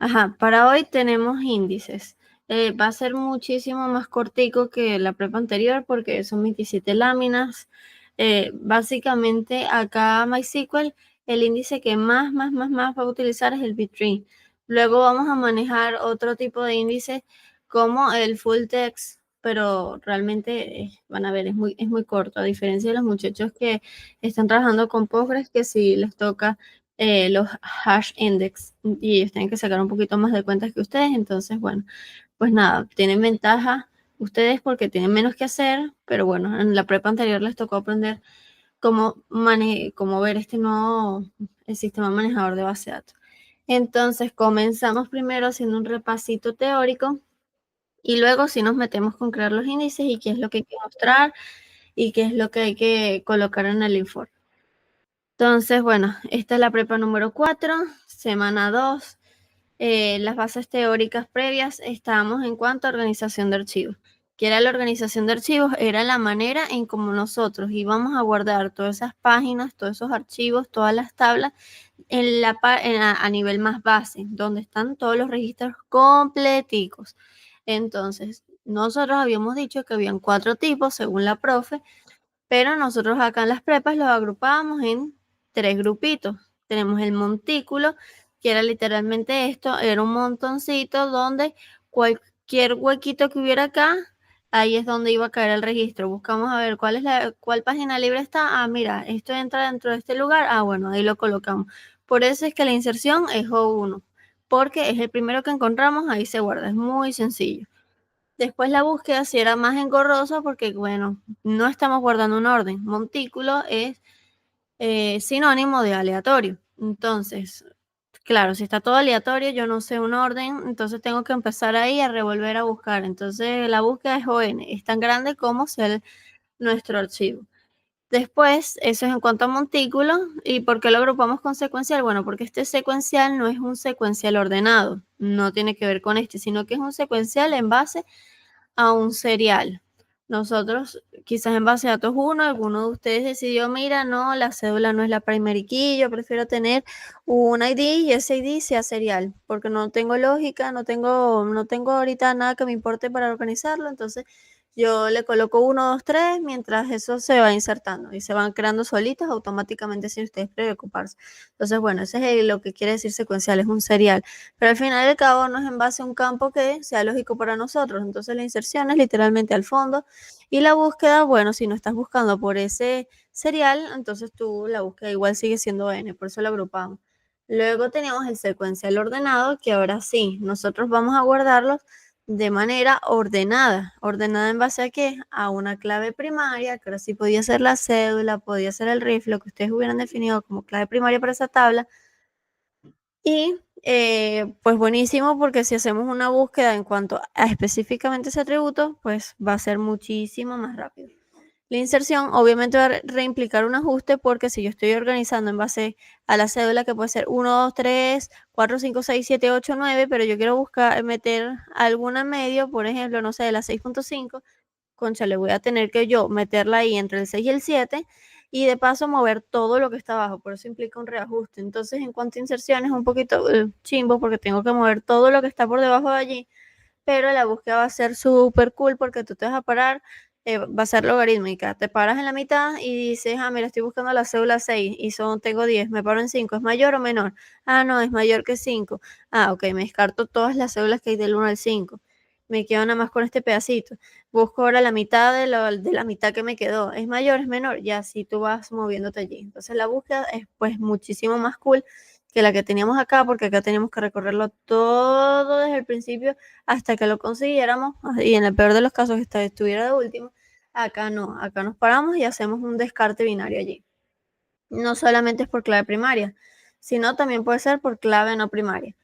Ajá, para hoy tenemos índices. Va a ser muchísimo más cortico que la prepa anterior porque son 27 láminas. Básicamente acá MySQL, el índice que más va a utilizar es el B-tree. Luego vamos a manejar otro tipo de índices como el full text, pero realmente van a ver, es muy corto, a diferencia de los muchachos que están trabajando con Postgres, que sí les toca los hash index y ellos tienen que sacar un poquito más de cuentas que ustedes. Entonces, bueno, pues nada, tienen ventaja ustedes porque tienen menos que hacer, pero bueno, en la prepa anterior les tocó aprender cómo ver este nuevo el sistema manejador de base de datos. Entonces, comenzamos primero haciendo un repasito teórico y luego sí nos metemos con crear los índices y qué es lo que hay que mostrar y qué es lo que hay que colocar en el informe. Entonces, bueno, esta es la prepa número 4, semana 2. Las bases teóricas previas estábamos en cuanto a organización de archivos. ¿Qué era la organización de archivos? Era la manera en cómo nosotros íbamos a guardar todas esas páginas, todos esos archivos, todas las tablas a nivel más base, donde están todos los registros completicos. Entonces, nosotros habíamos dicho que habían 4 tipos según la profe, pero nosotros acá en las prepas los agrupábamos en 3 grupitos. Tenemos el montículo, que era literalmente esto, era un montoncito donde cualquier huequito que hubiera acá, ahí es donde iba a caer el registro. Buscamos a ver cuál página libre está. Ah, mira, esto entra dentro de este lugar. Ah, bueno, ahí lo colocamos. Por eso es que la inserción es O1, porque es el primero que encontramos, ahí se guarda. Es muy sencillo. Después la búsqueda sí era más engorrosa porque, bueno, no estamos guardando un orden. Montículo es sinónimo de aleatorio. Entonces, claro, si está todo aleatorio, yo no sé un orden, entonces tengo que empezar ahí a revolver a buscar. Entonces, la búsqueda es ON, es tan grande como sea nuestro archivo. Después, eso es en cuanto a montículo. ¿Y por qué lo agrupamos con secuencial? Bueno, porque este secuencial no es un secuencial ordenado, no tiene que ver con este, sino que es un secuencial en base a un serial. Nosotros, quizás en base a datos 1, alguno de ustedes decidió, mira, no, la cédula no es la primary key, yo prefiero tener un ID y ese ID sea serial, porque no tengo lógica, no tengo ahorita nada que me importe para organizarlo, entonces yo le coloco 1, 2, 3, mientras eso se va insertando y se van creando solitas automáticamente sin ustedes preocuparse. Entonces, bueno, ese es lo que quiere decir secuencial, es un serial. Pero al final del cabo no es en base a un campo que sea lógico para nosotros. Entonces la inserción es literalmente al fondo y la búsqueda, bueno, si no estás buscando por ese serial, entonces la búsqueda igual sigue siendo N, por eso lo agrupamos. Luego tenemos el secuencial ordenado, que ahora sí, nosotros vamos a guardarlos de manera ordenada. ¿Ordenada en base a qué? A una clave primaria, que ahora sí podía ser la cédula, podía ser el RIF, lo que ustedes hubieran definido como clave primaria para esa tabla. Y pues buenísimo porque si hacemos una búsqueda en cuanto a específicamente ese atributo, pues va a ser muchísimo más rápido. La inserción obviamente va a reimplicar un ajuste porque si yo estoy organizando en base a la cédula que puede ser 1, 2, 3, 4, 5, 6, 7, 8, 9, pero yo quiero buscar meter alguna en medio, por ejemplo, no sé, de la 6.5, concha, le voy a tener que yo meterla ahí entre el 6 y el 7 y de paso mover todo lo que está abajo, por eso implica un reajuste. Entonces, en cuanto a inserción es un poquito chimbo porque tengo que mover todo lo que está por debajo de allí, pero la búsqueda va a ser súper cool porque tú te vas a parar, va a ser logarítmica. Te paras en la mitad y dices, ah, mira, estoy buscando la cédula 6 y tengo 10, me paro en 5, ¿es mayor o menor? Ah, no, es mayor que 5. Ah, ok, me descarto todas las cédulas que hay del 1 al 5. Me quedo nada más con este pedacito. Busco ahora la mitad de la mitad que me quedó. ¿Es mayor, es menor? Ya, si tú vas moviéndote allí. Entonces la búsqueda es pues muchísimo más cool que la que teníamos acá, porque acá teníamos que recorrerlo todo desde el principio hasta que lo consiguiéramos, y en el peor de los casos que estuviera de último. Acá no, acá nos paramos y hacemos un descarte binario allí. No solamente es por clave primaria, sino también puede ser por clave no primaria.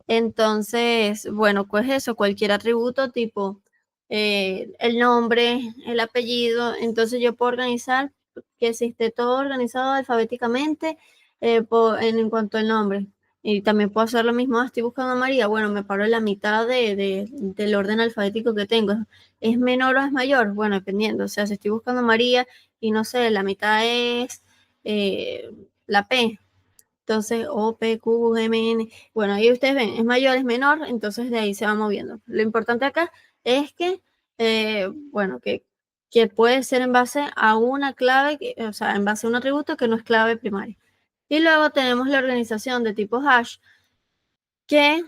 Entonces, bueno, pues eso, cualquier atributo tipo el nombre, el apellido, entonces yo puedo organizar que si esté todo organizado alfabéticamente en cuanto al nombre. Y también puedo hacer lo mismo, estoy buscando a María, bueno, me paro en la mitad del orden alfabético que tengo. ¿Es menor o es mayor? Bueno, dependiendo, o sea, si estoy buscando a María y no sé, la mitad es la P, Entonces, O, P, Q, M, N. Bueno, ahí ustedes ven, es mayor, es menor, entonces de ahí se va moviendo. Lo importante acá es que, bueno, que puede ser en base a una clave, o sea, en base a un atributo que no es clave primaria. Y luego tenemos la organización de tipo hash, que,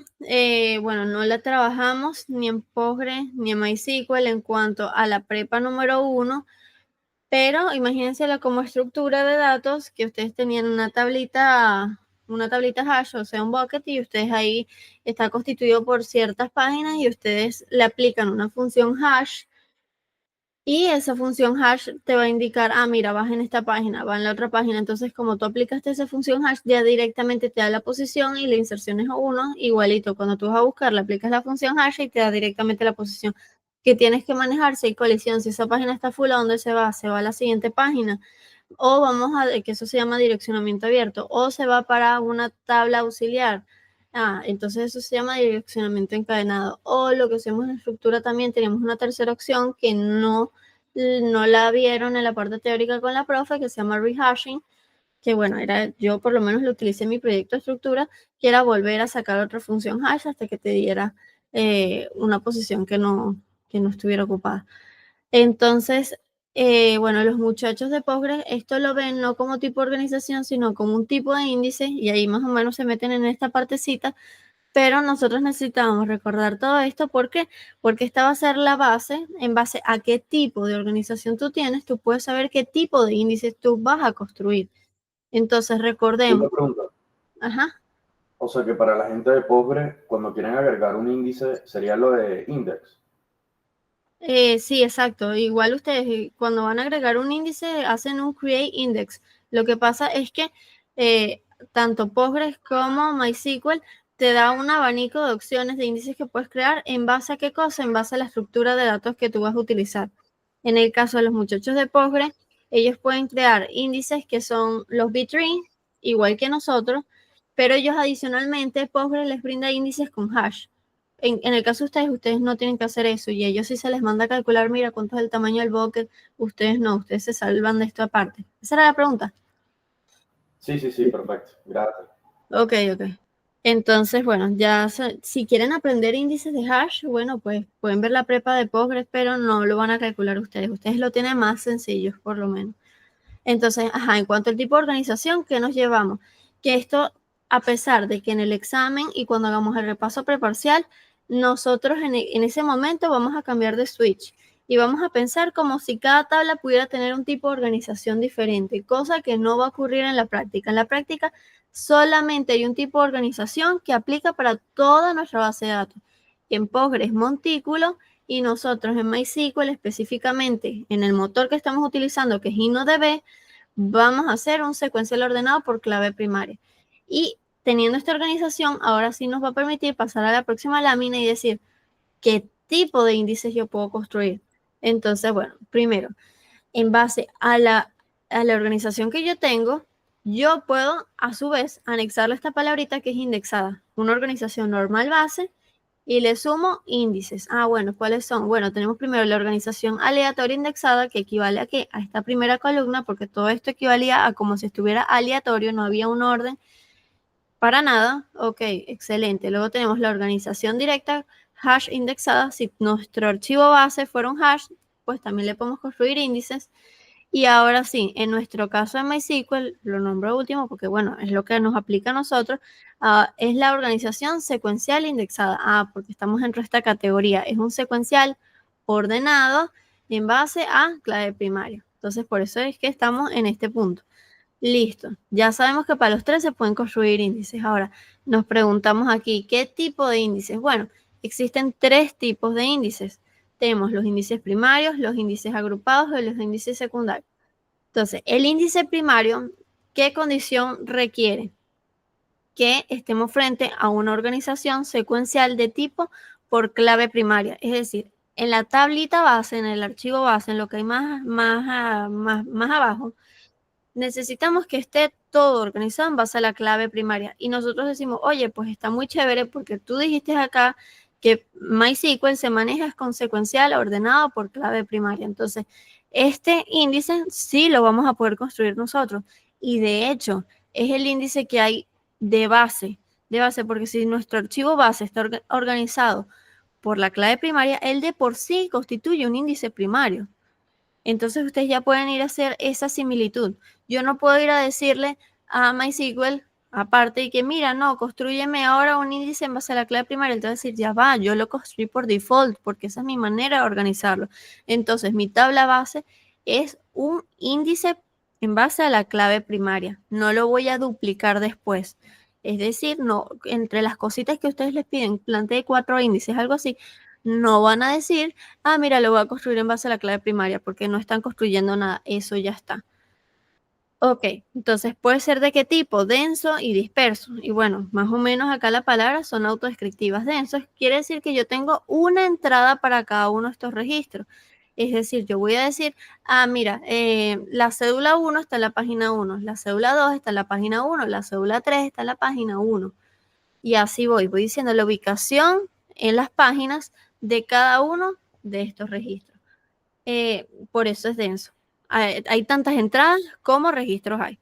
bueno, no la trabajamos ni en Postgres ni en MySQL en cuanto a la prepa número 1, pero imagínensela como estructura de datos que ustedes tenían una tablita hash, o sea, un bucket, y ustedes ahí está constituido por ciertas páginas y ustedes le aplican una función hash y esa función hash te va a indicar, ah, mira, vas en esta página, va en la otra página. Entonces, como tú aplicaste esa función hash, ya directamente te da la posición y la inserción es 1, igualito. Cuando tú vas a buscar, le aplicas la función hash y te da directamente la posición que tienes que manejar si hay colisión. Si esa página está full, ¿a dónde se va? Se va a la siguiente página. O vamos a, que eso se llama direccionamiento abierto, o se va para una tabla auxiliar. Ah, entonces eso se llama direccionamiento encadenado. O lo que hacemos en estructura también, tenemos una tercera opción que no la vieron en la parte teórica con la profe, que se llama rehashing, que bueno, yo por lo menos lo utilicé en mi proyecto de estructura, que era volver a sacar otra función hash hasta que te diera una posición que no estuviera ocupada. Entonces, bueno, los muchachos de Postgres esto lo ven no como tipo de organización, sino como un tipo de índice, y ahí más o menos se meten en esta partecita, pero nosotros necesitamos recordar todo esto. ¿Por qué? Porque esta va a ser la base, en base a qué tipo de organización tú tienes, tú puedes saber qué tipo de índices tú vas a construir. Entonces, recordemos. Una pregunta. Ajá. O sea que para la gente de Postgres, cuando quieren agregar un índice, sería lo de index. Sí, exacto. Igual ustedes cuando van a agregar un índice hacen un create index. Lo que pasa es que eh, tanto Postgres como MySQL te da un abanico de opciones de índices que puedes crear en base a qué cosa, en base a la estructura de datos que tú vas a utilizar. En el caso de los muchachos de Postgres, ellos pueden crear índices que son los B-tree, igual que nosotros, pero ellos adicionalmente, Postgres les brinda índices con hash. En el caso de ustedes no tienen que hacer eso, y ellos sí se les manda a calcular, mira, cuánto es el tamaño del bucket, ustedes no, ustedes se salvan de esto aparte. Esa era la pregunta. Sí, sí, sí, perfecto. Gracias. Ok, ok. Entonces, bueno, si quieren aprender índices de hash, bueno, pues pueden ver la prepa de Postgres, pero no lo van a calcular ustedes. Ustedes lo tienen más sencillo, por lo menos. Entonces, ajá, en cuanto al tipo de organización, ¿qué nos llevamos? Que esto, a pesar de que en el examen y cuando hagamos el repaso preparcial, nosotros en ese momento vamos a cambiar de switch y vamos a pensar como si cada tabla pudiera tener un tipo de organización diferente, cosa que no va a ocurrir en la práctica. En la práctica solamente hay un tipo de organización que aplica para toda nuestra base de datos. En Postgres, Montículo, y nosotros en MySQL, específicamente en el motor que estamos utilizando, que es InnoDB, vamos a hacer un secuencial ordenado por clave primaria. Y teniendo esta organización, ahora sí nos va a permitir pasar a la próxima lámina y decir qué tipo de índices yo puedo construir. Entonces, bueno, primero, en base a la organización que yo tengo, yo puedo a su vez anexarle esta palabrita que es indexada, una organización normal base, y le sumo índices. Ah, bueno, ¿cuáles son? Bueno, tenemos primero la organización aleatoria indexada, que equivale a qué? A esta primera columna, porque todo esto equivalía a como si estuviera aleatorio, no había un orden para nada. Ok, excelente. Luego tenemos la organización directa, hash indexada. Si nuestro archivo base fuera un hash, pues también le podemos construir índices. Y ahora sí, en nuestro caso de MySQL, lo nombro último porque, bueno, es lo que nos aplica a nosotros, es la organización secuencial indexada. Ah, porque estamos dentro de esta categoría. Es un secuencial ordenado en base a clave primaria. Entonces, por eso es que estamos en este punto. Listo. Ya sabemos que para los tres se pueden construir índices. Ahora, nos preguntamos aquí, ¿qué tipo de índices? Bueno, existen tres tipos de índices. Tenemos los índices primarios, los índices agrupados y los índices secundarios. Entonces, el índice primario, ¿qué condición requiere? Que estemos frente a una organización secuencial de tipo por clave primaria. Es decir, en la tablita base, en el archivo base, en lo que hay más abajo, necesitamos que esté todo organizado en base a la clave primaria. Y nosotros decimos, oye, pues está muy chévere porque tú dijiste acá que MySQL se maneja con secuencial ordenado por clave primaria. Entonces, este índice sí lo vamos a poder construir nosotros. Y de hecho, es el índice que hay de base, porque si nuestro archivo base está organizado por la clave primaria, él de por sí constituye un índice primario. Entonces ustedes ya pueden ir a hacer esa similitud. Yo no puedo ir a decirle a MySQL, aparte de que, mira, no, construyeme ahora un índice en base a la clave primaria. Entonces decir, ya va, yo lo construí por default, porque esa es mi manera de organizarlo. Entonces mi tabla base es un índice en base a la clave primaria. No lo voy a duplicar después. Es decir, no, entre las cositas que ustedes les piden, plantee 4 índices, algo así, no van a decir, ah, mira, lo voy a construir en base a la clave primaria, porque no están construyendo nada, eso ya está. Ok, entonces puede ser de qué tipo, denso y disperso. Y bueno, más o menos acá las palabras son autodescriptivas. Densos quiere decir que yo tengo una entrada para cada uno de estos registros. Es decir, yo voy a decir, ah, mira, la cédula 1 está en la página 1, la cédula 2 está en la página 1, la cédula 3 está en la página 1. Y así voy diciendo la ubicación en las páginas de cada uno de estos registros. Por eso es denso. Hay tantas entradas como registros hay.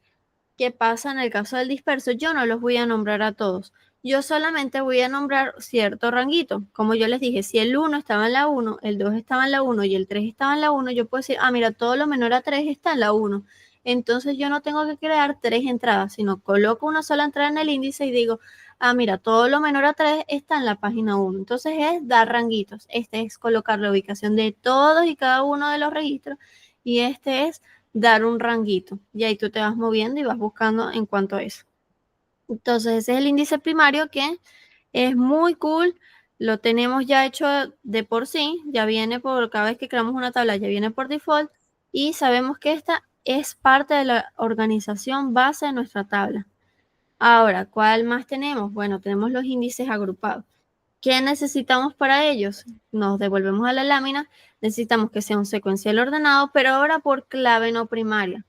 ¿Qué pasa en el caso del disperso? Yo no los voy a nombrar a todos. Yo solamente voy a nombrar cierto ranguito. Como yo les dije, si el 1 estaba en la 1, el 2 estaba en la 1 y el 3 estaba en la 1, yo puedo decir, ah, mira, todo lo menor a 3 está en la 1. Entonces yo no tengo que crear 3 entradas, sino coloco una sola entrada en el índice y digo, ah, mira, todo lo menor a 3 está en la página 1. Entonces es dar ranguitos. Este es colocar la ubicación de todos y cada uno de los registros y este es dar un ranguito. Y ahí tú te vas moviendo y vas buscando en cuanto a eso. Entonces ese es el índice primario que es muy cool. Lo tenemos ya hecho de por sí. Ya viene por cada vez que creamos una tabla, ya viene por default. Y sabemos que esta es parte de la organización base de nuestra tabla. Ahora, ¿cuál más tenemos? Bueno, tenemos los índices agrupados. ¿Qué necesitamos para ellos? Nos devolvemos a la lámina. Necesitamos que sea un secuencial ordenado, pero ahora por clave no primaria.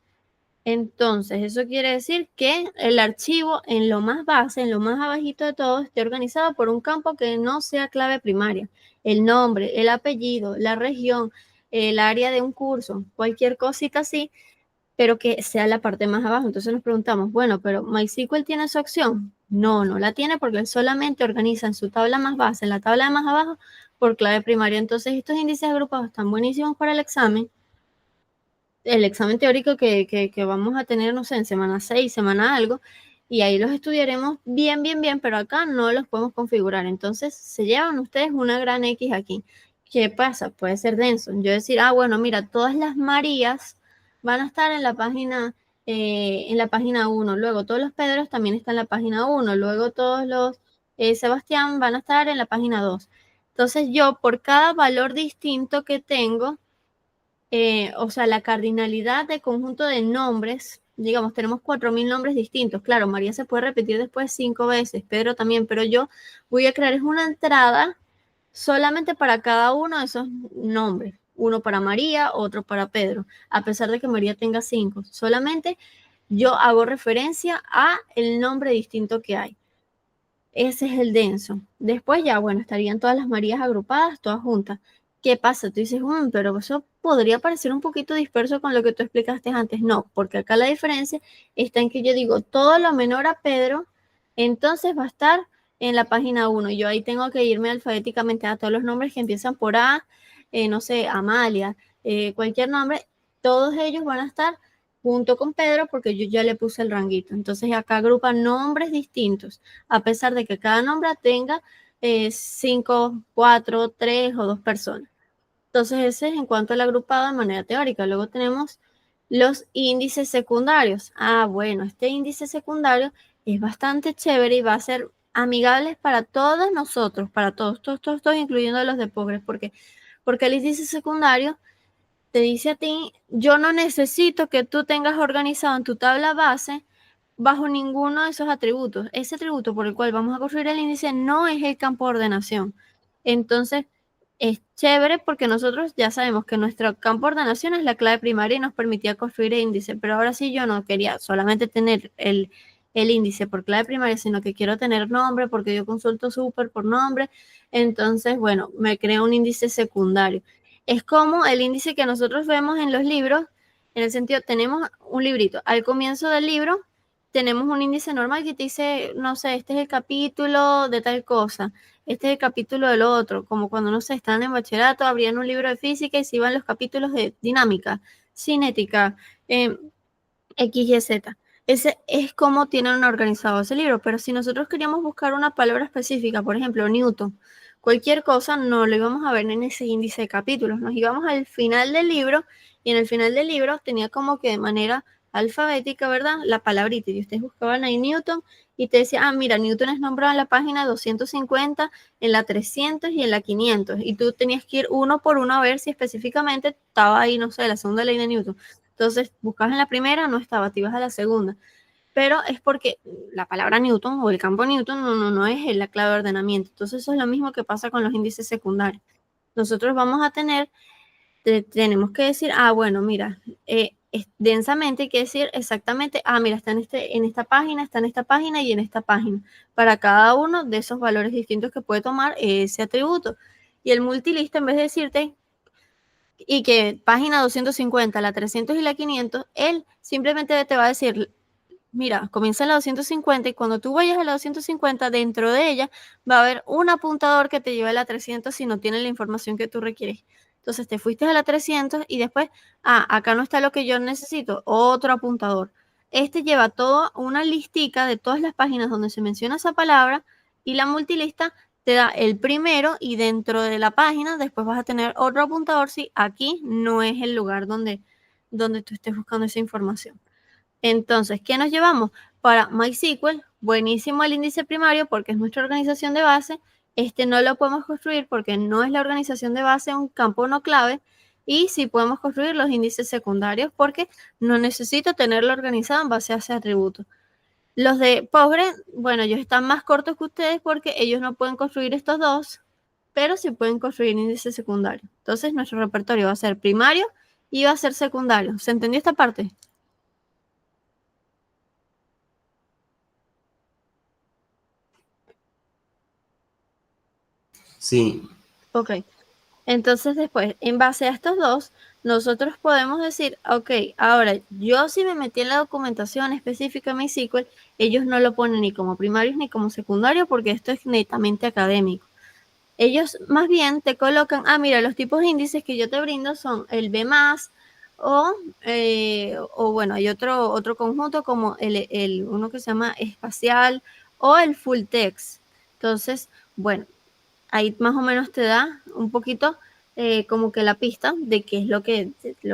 Entonces, eso quiere decir que el archivo en lo más base, en lo más abajito de todo, esté organizado por un campo que no sea clave primaria. El nombre, el apellido, la región, el área de un curso, cualquier cosita así, pero que sea la parte más abajo. Entonces nos preguntamos, bueno, pero MySQL tiene esa opción. No, no la tiene porque él solamente organiza en su tabla más base, en la tabla de más abajo, por clave primaria. Entonces estos índices agrupados están buenísimos para el examen teórico que vamos a tener, no sé, en semana 6, semana algo, y ahí los estudiaremos bien, bien, bien, pero acá no los podemos configurar. Entonces se llevan ustedes una gran X aquí. ¿Qué pasa? Puede ser denso. Yo decir, ah, bueno, mira, todas las Marías van a estar en la página 1, luego todos los Pedros también están en la página 1, luego todos los Sebastián van a estar en la página 2. Entonces yo, por cada valor distinto que tengo, o sea, la cardinalidad de conjunto de nombres, digamos, tenemos 4.000 nombres distintos. Claro, María se puede repetir después 5 veces, Pedro también, pero yo voy a crear una entrada solamente para cada uno de esos nombres. Uno para María, otro para Pedro, a pesar de que María tenga 5. Solamente yo hago referencia a el nombre distinto que hay. Ese es el denso. Después ya, bueno, estarían todas las Marías agrupadas, todas juntas. ¿Qué pasa? Tú dices, pero eso podría parecer un poquito disperso con lo que tú explicaste antes. No, porque acá la diferencia está en que yo digo todo lo menor a Pedro, entonces va a estar en la página 1. Yo ahí tengo que irme alfabéticamente a todos los nombres que empiezan por A, no sé, Amalia, cualquier nombre, todos ellos van a estar junto con Pedro porque yo ya le puse el ranguito. Entonces acá agrupa nombres distintos, a pesar de que cada nombre tenga 5, 4, 3 o 2 personas. Entonces ese es en cuanto al agrupado de manera teórica. Luego tenemos los índices secundarios. Ah, bueno, este índice secundario es bastante chévere y va a ser amigable para todos nosotros, para todos, incluyendo los de Postgres. Porque el índice secundario te dice a ti, yo no necesito que tú tengas organizado en tu tabla base bajo ninguno de esos atributos. Ese atributo por el cual vamos a construir el índice no es el campo de ordenación. Entonces, es chévere porque nosotros ya sabemos que nuestro campo de ordenación es la clave primaria y nos permitía construir el índice, pero ahora sí yo no quería solamente tener el índice por clave primaria, sino que quiero tener nombre porque yo consulto súper por nombre. Entonces, bueno, me creo un índice secundario. Es como el índice que nosotros vemos en los libros, en el sentido, tenemos un librito. Al comienzo del libro tenemos un índice normal que te dice, no sé, este es el capítulo de tal cosa, este es el capítulo del otro, como cuando, no sé, están en bachillerato, abrían un libro de física y se iban los capítulos de dinámica, cinética, X, Y, Z. Ese es como tienen organizado ese libro, pero si nosotros queríamos buscar una palabra específica, por ejemplo, Newton, cualquier cosa, no lo íbamos a ver en ese índice de capítulos, nos íbamos al final del libro y en el final del libro tenía como que de manera alfabética, ¿verdad? La palabrita y ustedes buscaban ahí Newton y te decía, ah, mira, Newton es nombrado en la página 250, en la 300 y en la 500 y tú tenías que ir uno por uno a ver si específicamente estaba ahí, no sé, la segunda ley de Newton. Entonces, buscabas en la primera, no estaba, te ibas a la segunda. Pero es porque la palabra Newton o el campo Newton no es la clave de ordenamiento. Entonces, eso es lo mismo que pasa con los índices secundarios. Nosotros vamos a tener, tenemos que decir, ah, bueno, mira, densamente hay que decir exactamente, ah, mira, está en esta página, está en esta página y en esta página, para cada uno de esos valores distintos que puede tomar ese atributo. Y el multilista, en vez de decirte y que página 250, la 300 y la 500, él simplemente te va a decir, mira, comienza en la 250 y cuando tú vayas a la 250, dentro de ella va a haber un apuntador que te lleve a la 300 si no tiene la información que tú requieres. Entonces te fuiste a la 300 y después, ah, acá no está lo que yo necesito, otro apuntador. Este lleva toda una listica de todas las páginas donde se menciona esa palabra y la multilista te da el primero y dentro de la página después vas a tener otro apuntador si aquí no es el lugar donde tú estés buscando esa información. Entonces, ¿qué nos llevamos? Para MySQL, buenísimo el índice primario porque es nuestra organización de base. Este no lo podemos construir porque no es la organización de base, un campo no clave. Y sí podemos construir los índices secundarios porque no necesito tenerlo organizado en base a ese atributo. Los de Postgre, bueno, ellos están más cortos que ustedes porque ellos no pueden construir estos dos, pero sí pueden construir índices secundarios. Entonces, nuestro repertorio va a ser primario y va a ser secundario. ¿Se entendió esta parte? Sí, Ok. Entonces después, en base a estos dos, nosotros podemos decir, ok, ahora yo si me metí en la documentación específica de MySQL, ellos no lo ponen ni como primarios ni como secundarios porque esto es netamente académico. Ellos más bien te colocan, ah, mira, los tipos de índices que yo te brindo son el B+, o bueno, hay otro conjunto como uno que se llama espacial o el full text. Entonces, bueno, ahí más o menos te da un poquito como que la pista de qué es lo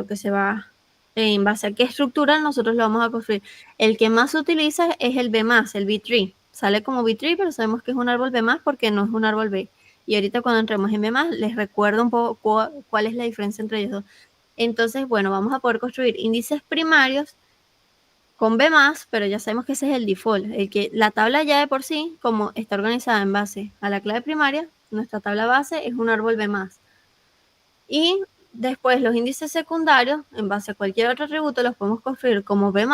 que se va, en base a qué estructura nosotros lo vamos a construir. El que más se utiliza es el B+, el B-tree. Sale como B-tree, pero sabemos que es un árbol B+, porque no es un árbol B. Y ahorita cuando entremos en B+, les recuerdo un poco cuál es la diferencia entre ellos dos. Entonces, bueno, vamos a poder construir índices primarios con B+, pero ya sabemos que ese es el default, el que la tabla ya de por sí, como está organizada en base a la clave primaria, nuestra tabla base es un árbol B+. Y después los índices secundarios, en base a cualquier otro atributo, los podemos construir como B+,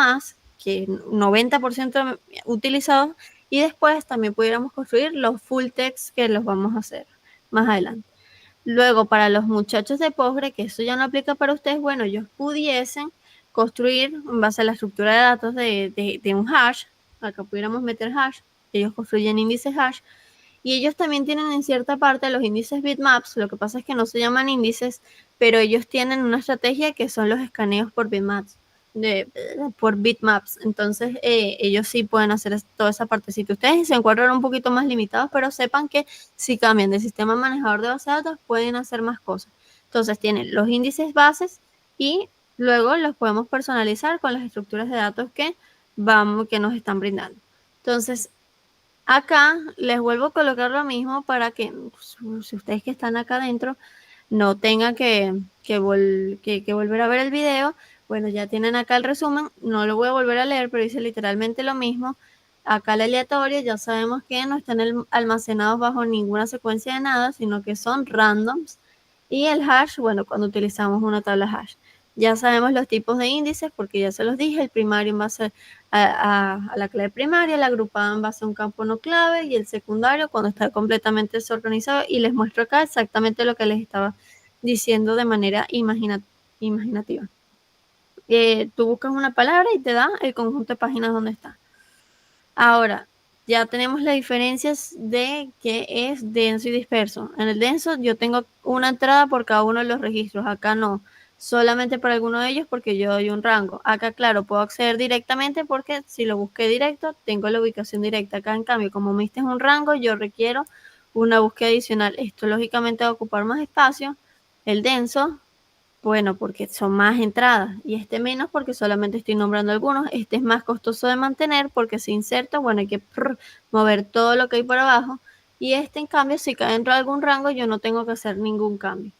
que 90% utilizados, y después también pudiéramos construir los full text que los vamos a hacer más adelante. Luego, para los muchachos de Postgre, que eso ya no aplica para ustedes, bueno, ellos pudiesen construir en base a la estructura de datos de un hash, acá pudiéramos meter hash, ellos construyen índices hash, y ellos también tienen en cierta parte los índices bitmaps, lo que pasa es que no se llaman índices, pero ellos tienen una estrategia que son los escaneos por bitmaps. Por bitmaps, entonces ellos sí pueden hacer toda esa partecita. Ustedes se encuentran un poquito más limitados, pero sepan que si cambian de sistema manejador de base de datos pueden hacer más cosas. Entonces tienen los índices bases y luego los podemos personalizar con las estructuras de datos que nos están brindando. Entonces acá les vuelvo a colocar lo mismo para que si ustedes que están acá adentro no tengan que volver a ver el video. Bueno, ya tienen acá el resumen, no lo voy a volver a leer, pero dice literalmente lo mismo. Acá el aleatorio ya sabemos que no están almacenados bajo ninguna secuencia de nada, sino que son randoms. Y el hash, bueno, cuando utilizamos una tabla hash. Ya sabemos los tipos de índices porque ya se los dije, el primario en base a la clave primaria, el agrupado en base a un campo no clave y el secundario cuando está completamente desorganizado. Y les muestro acá exactamente lo que les estaba diciendo de manera imaginativa. Tú buscas una palabra y te da el conjunto de páginas donde está. Ahora, ya tenemos las diferencias de qué es denso y disperso. En el denso yo tengo una entrada por cada uno de los registros, acá no, solamente para alguno de ellos porque yo doy un rango. Acá, claro, puedo acceder directamente porque si lo busqué directo, tengo la ubicación directa. Acá, en cambio, como me diste un rango, yo requiero una búsqueda adicional. Esto lógicamente va a ocupar más espacio. El denso, bueno, porque son más entradas y este menos porque solamente estoy nombrando algunos. Este es más costoso de mantener porque se inserta, bueno, hay que mover todo lo que hay por abajo. Y este, en cambio, si cae dentro de algún rango, yo no tengo que hacer ningún cambio.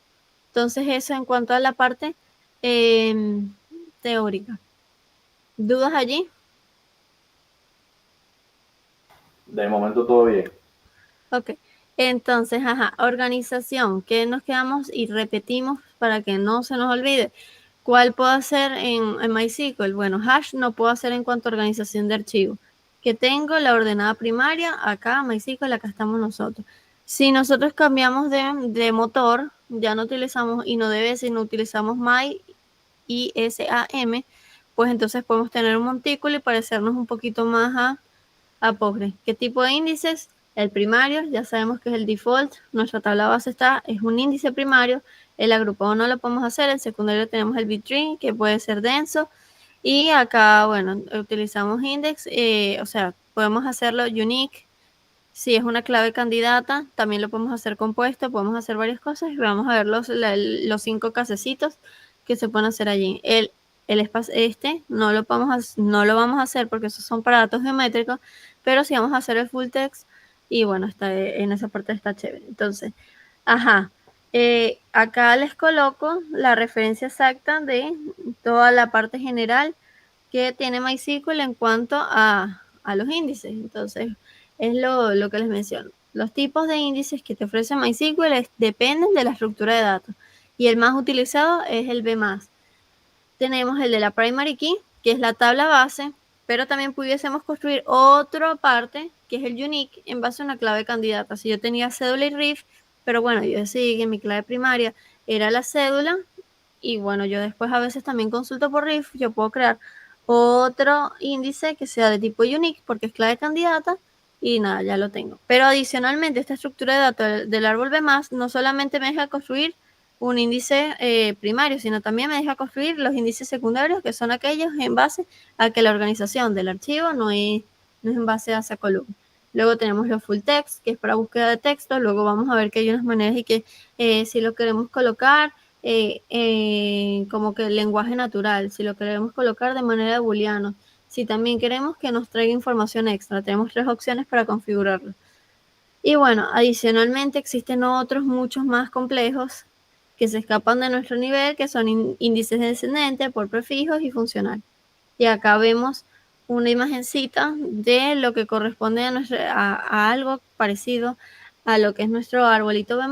Entonces, eso en cuanto a la parte eh, teórica. ¿Dudas allí? De momento todo bien. Ok. Entonces, ajá, organización, ¿qué nos quedamos y repetimos para que no se nos olvide? ¿Cuál puedo hacer en MySQL? Bueno, hash no puedo hacer en cuanto a organización de archivos. Que tengo la ordenada primaria, acá MySQL, acá estamos nosotros. Si nosotros cambiamos de motor, ya no utilizamos InnoDB, sino utilizamos MyISAM, pues entonces podemos tener un montículo y parecernos un poquito más a Postgres. ¿Qué tipo de índices? El primario, ya sabemos que es el default, nuestra tabla base es un índice primario, el agrupado no lo podemos hacer, el secundario tenemos el B-tree, que puede ser denso, y acá, bueno, utilizamos index, o sea, podemos hacerlo unique, si es una clave candidata, también lo podemos hacer compuesto, podemos hacer varias cosas, y vamos a ver los 5 casecitos que se pueden hacer allí. El espacio no no lo vamos a hacer porque esos son para datos geométricos, pero sí vamos a hacer el full text y bueno, está en esa parte está chévere. Entonces, ajá, acá les coloco la referencia exacta de toda la parte general que tiene MySQL en cuanto a los índices. Entonces, es lo que les menciono. Los tipos de índices que te ofrece MySQL dependen de la estructura de datos y el más utilizado es el B+. Tenemos el de la primary key, que es la tabla base, pero también pudiésemos construir otra parte, que es el unique, en base a una clave candidata. Si yo tenía cédula y RIF, pero bueno, yo decidí que mi clave primaria era la cédula, y bueno, yo después a veces también consulto por RIF, yo puedo crear otro índice que sea de tipo unique, porque es clave candidata, y nada, ya lo tengo. Pero adicionalmente, esta estructura de datos del árbol B+, no solamente me deja construir un índice primario, sino también me deja construir los índices secundarios, que son aquellos en base a que la organización del archivo no es en base a esa columna. Luego tenemos los full text, que es para búsqueda de texto. Luego vamos a ver que hay unas maneras y que si lo queremos colocar como que el lenguaje natural, si lo queremos colocar de manera de booleano, si también queremos que nos traiga información extra, tenemos 3 opciones para configurarlo. Y bueno, adicionalmente existen otros muchos más complejos que se escapan de nuestro nivel, que son índices descendentes por prefijos y funcional. Y acá vemos una imagencita de lo que corresponde a algo parecido a lo que es nuestro arbolito B+,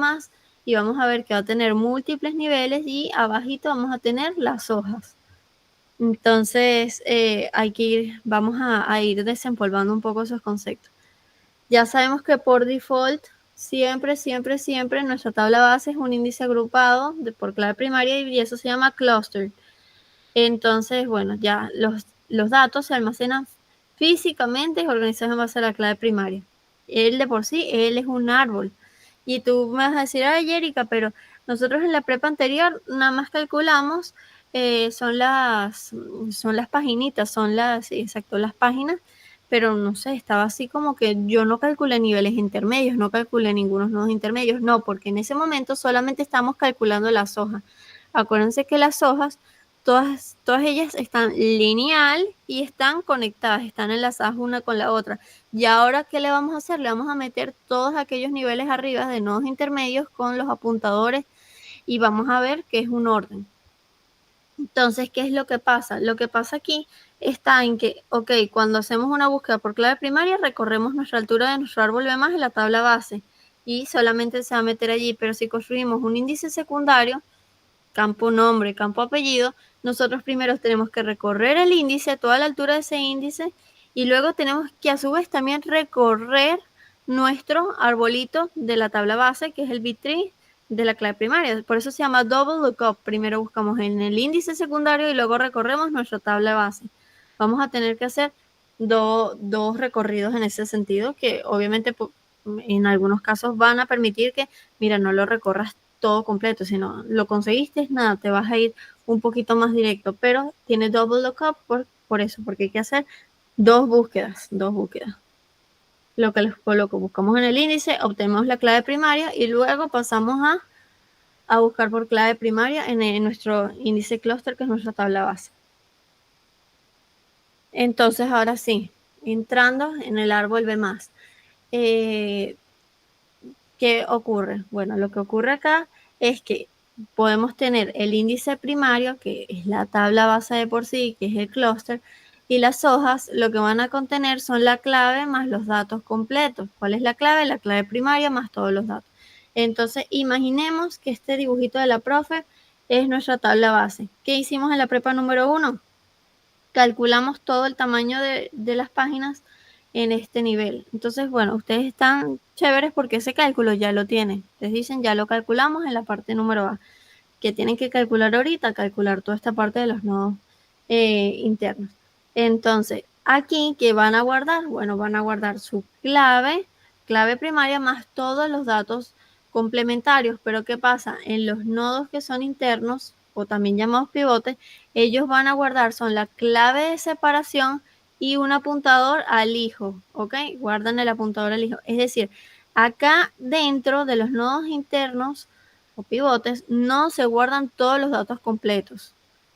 y vamos a ver que va a tener múltiples niveles y abajito vamos a tener las hojas. Entonces vamos a ir desempolvando un poco esos conceptos. Ya sabemos que por default siempre, siempre, siempre nuestra tabla base es un índice agrupado por clave primaria y eso se llama cluster. Entonces, bueno, ya los datos se almacenan físicamente y organizados en base a la clave primaria. Él de por sí, él es un árbol. Y tú me vas a decir, ay, Erika, pero nosotros en la prepa anterior nada más calculamos, son las paginitas, sí, exacto, las páginas, pero no sé, estaba así como que yo no calculé niveles intermedios, no calculé ningunos nodos intermedios, no, porque en ese momento solamente estamos calculando las hojas. Acuérdense que las hojas todas ellas están lineal y están conectadas, están enlazadas una con la otra. Y ahora, ¿qué le vamos a hacer? Le vamos a meter todos aquellos niveles arriba de nodos intermedios con los apuntadores y vamos a ver que es un orden. Entonces, ¿qué es lo que pasa? Lo que pasa aquí está en que, ok, cuando hacemos una búsqueda por clave primaria, recorremos nuestra altura de nuestro árbol B+ en la tabla base y solamente se va a meter allí, pero si construimos un índice secundario, campo nombre, campo apellido, nosotros primero tenemos que recorrer el índice, toda la altura de ese índice, y luego tenemos que a su vez también recorrer nuestro arbolito de la tabla base, que es el B-tree de la clave primaria. Por eso se llama double lookup. Primero buscamos en el índice secundario y luego recorremos nuestra tabla base. Vamos a tener que hacer dos recorridos en ese sentido que obviamente en algunos casos van a permitir que, mira, no lo recorras todo completo, sino lo conseguiste, nada, te vas a ir un poquito más directo, pero tiene double lookup por eso, porque hay que hacer dos búsquedas. Lo que les coloco, buscamos en el índice, obtenemos la clave primaria y luego pasamos a buscar por clave primaria en nuestro índice clúster, que es nuestra tabla base. Entonces, ahora sí, entrando en el árbol B+. ¿Qué ocurre? Bueno, lo que ocurre acá es que podemos tener el índice primario, que es la tabla base de por sí, que es el clúster, y las hojas lo que van a contener son la clave más los datos completos. ¿Cuál es la clave? La clave primaria más todos los datos. Entonces, imaginemos que este dibujito de la profe es nuestra tabla base. ¿Qué hicimos en la prepa número 1? Calculamos todo el tamaño de las páginas en este nivel. Entonces, bueno, ustedes están chéveres porque ese cálculo ya lo tienen. Les dicen, ya lo calculamos en la parte número A. Que tienen que calcular ahorita, calcular toda esta parte de los nodos internos. Entonces, aquí, ¿qué van a guardar? Bueno, van a guardar su clave primaria más todos los datos complementarios. Pero ¿qué pasa? En los nodos que son internos, o también llamados pivotes, ellos van a guardar son la clave de separación y un apuntador al hijo, ¿ok? Guardan el apuntador al hijo. Es decir, acá dentro de los nodos internos o pivotes no se guardan todos los datos completos,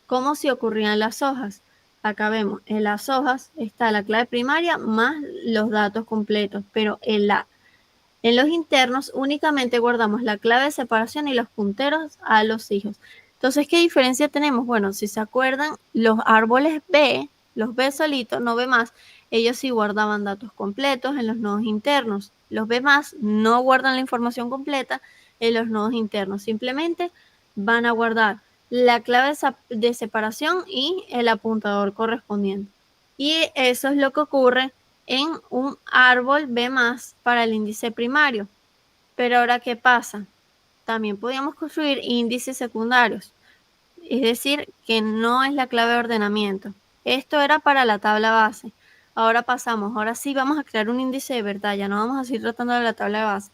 como si ocurrían en las hojas. Acá vemos, en las hojas está la clave primaria más los datos completos, pero en los internos únicamente guardamos la clave de separación y los punteros a los hijos. Entonces, ¿qué diferencia tenemos? Bueno, si se acuerdan, los árboles B, los B solitos, no B+, ellos sí guardaban datos completos en los nodos internos. Los B+, no guardan la información completa en los nodos internos. Simplemente van a guardar la clave de separación y el apuntador correspondiente. Y eso es lo que ocurre en un árbol B+ para el índice primario. Pero ahora, ¿qué pasa? También podíamos construir índices secundarios, es decir, que no es la clave de ordenamiento. Esto era para la tabla base. Ahora pasamos, ahora sí vamos a crear un índice de verdad, ya no vamos a seguir tratando de la tabla de base.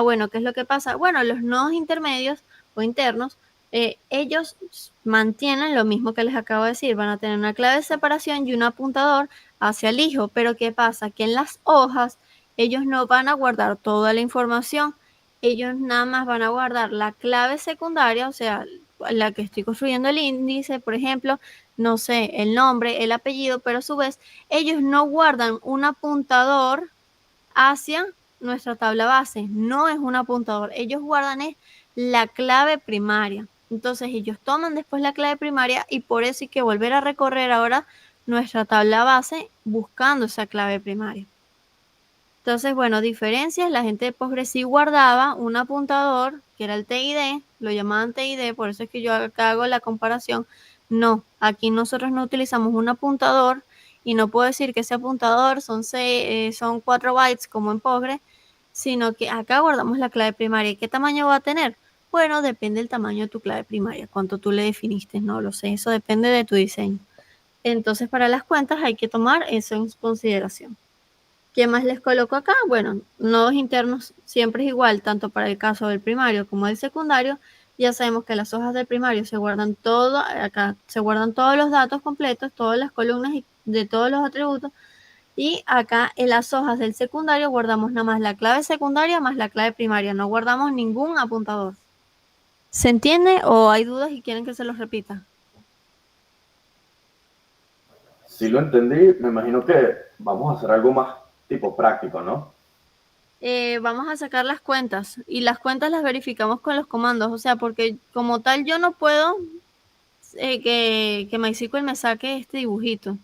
Bueno, ¿qué es lo que pasa? Bueno, los nodos intermedios o internos, ellos mantienen lo mismo que les acabo de decir, van a tener una clave de separación y un apuntador hacia el hijo, pero ¿qué pasa? Que en las hojas ellos no van a guardar toda la información, ellos nada más van a guardar la clave secundaria, o sea, la que estoy construyendo el índice, por ejemplo, no sé, el nombre, el apellido, pero a su vez ellos no guardan un apuntador hacia nuestra tabla base, no es un apuntador, ellos guardan es la clave primaria. Entonces ellos toman después la clave primaria y por eso hay que volver a recorrer ahora nuestra tabla base buscando esa clave primaria. Entonces, bueno, diferencias, la gente de Postgres sí guardaba un apuntador, que era el TID, lo llamaban TID, por eso es que yo acá hago la comparación. No, aquí nosotros no utilizamos un apuntador y no puedo decir que ese apuntador son 4 bytes como en Postgres, sino que acá guardamos la clave primaria. ¿Y qué tamaño va a tener? Bueno, depende del tamaño de tu clave primaria, cuánto tú le definiste, no lo sé, eso depende de tu diseño. Entonces, para las cuentas hay que tomar eso en consideración. ¿Qué más les coloco acá? Bueno, nodos internos siempre es igual, tanto para el caso del primario como del secundario. Ya sabemos que las hojas del primario se guardan todo, acá se guardan todos los datos completos, todas las columnas de todos los atributos. Y acá en las hojas del secundario guardamos nada más la clave secundaria más la clave primaria. No guardamos ningún apuntador. ¿Se entiende o hay dudas y quieren que se los repita? Sí lo entendí, me imagino que vamos a hacer algo más tipo práctico, ¿no? Vamos a sacar las cuentas y las cuentas las verificamos con los comandos, o sea, porque como tal yo no puedo que MySQL me saque este dibujito.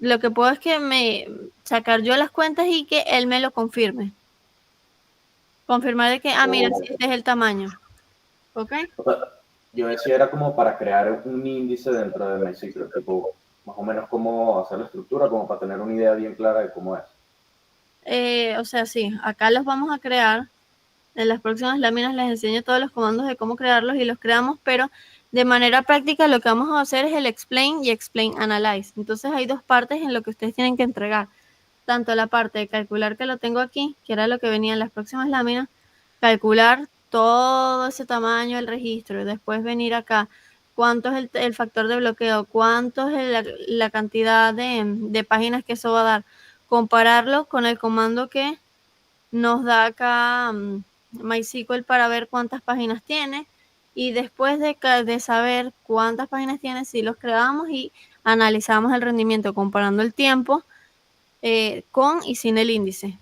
Lo que puedo es que sacar yo las cuentas y que él me lo confirme. Confirmar de que, mira, sí, este es el tamaño. ¿Ok? O sea, yo decía era como para crear un índice dentro de MySQL, tipo más o menos cómo hacer la estructura, como para tener una idea bien clara de cómo es. O sea, sí, acá los vamos a crear. En las próximas láminas les enseño todos los comandos de cómo crearlos y los creamos, pero De manera práctica, lo que vamos a hacer es el explain y explain analyze. Entonces hay dos partes en lo que ustedes tienen que entregar. Tanto la parte de calcular, que lo tengo aquí, que era lo que venía en las próximas láminas, calcular todo ese tamaño del registro, y después venir acá, cuánto es el factor de bloqueo, cuánto es la cantidad de páginas que eso va a dar, compararlo con el comando que nos da acá MySQL para ver cuántas páginas tiene, y después de saber cuántas páginas tiene, si los creamos y analizamos el rendimiento comparando el tiempo con y sin el índice.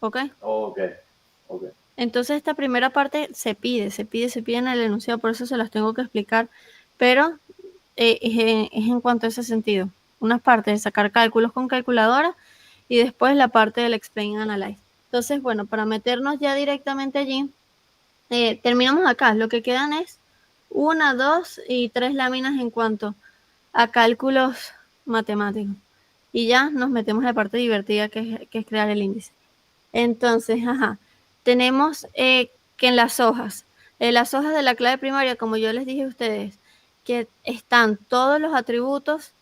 ¿Ok? Ok, ok. Entonces esta primera parte se pide en el enunciado, por eso se las tengo que explicar, pero es en cuanto a ese sentido. Unas partes de sacar cálculos con calculadora y después la parte del explain analyze. Entonces, bueno, para meternos ya directamente allí, terminamos acá. Lo que quedan es 1, 2 y 3 láminas en cuanto a cálculos matemáticos. Y ya nos metemos a la parte divertida que es crear el índice. Entonces, tenemos que en las hojas de la clave primaria, como yo les dije a ustedes, que están todos los atributos,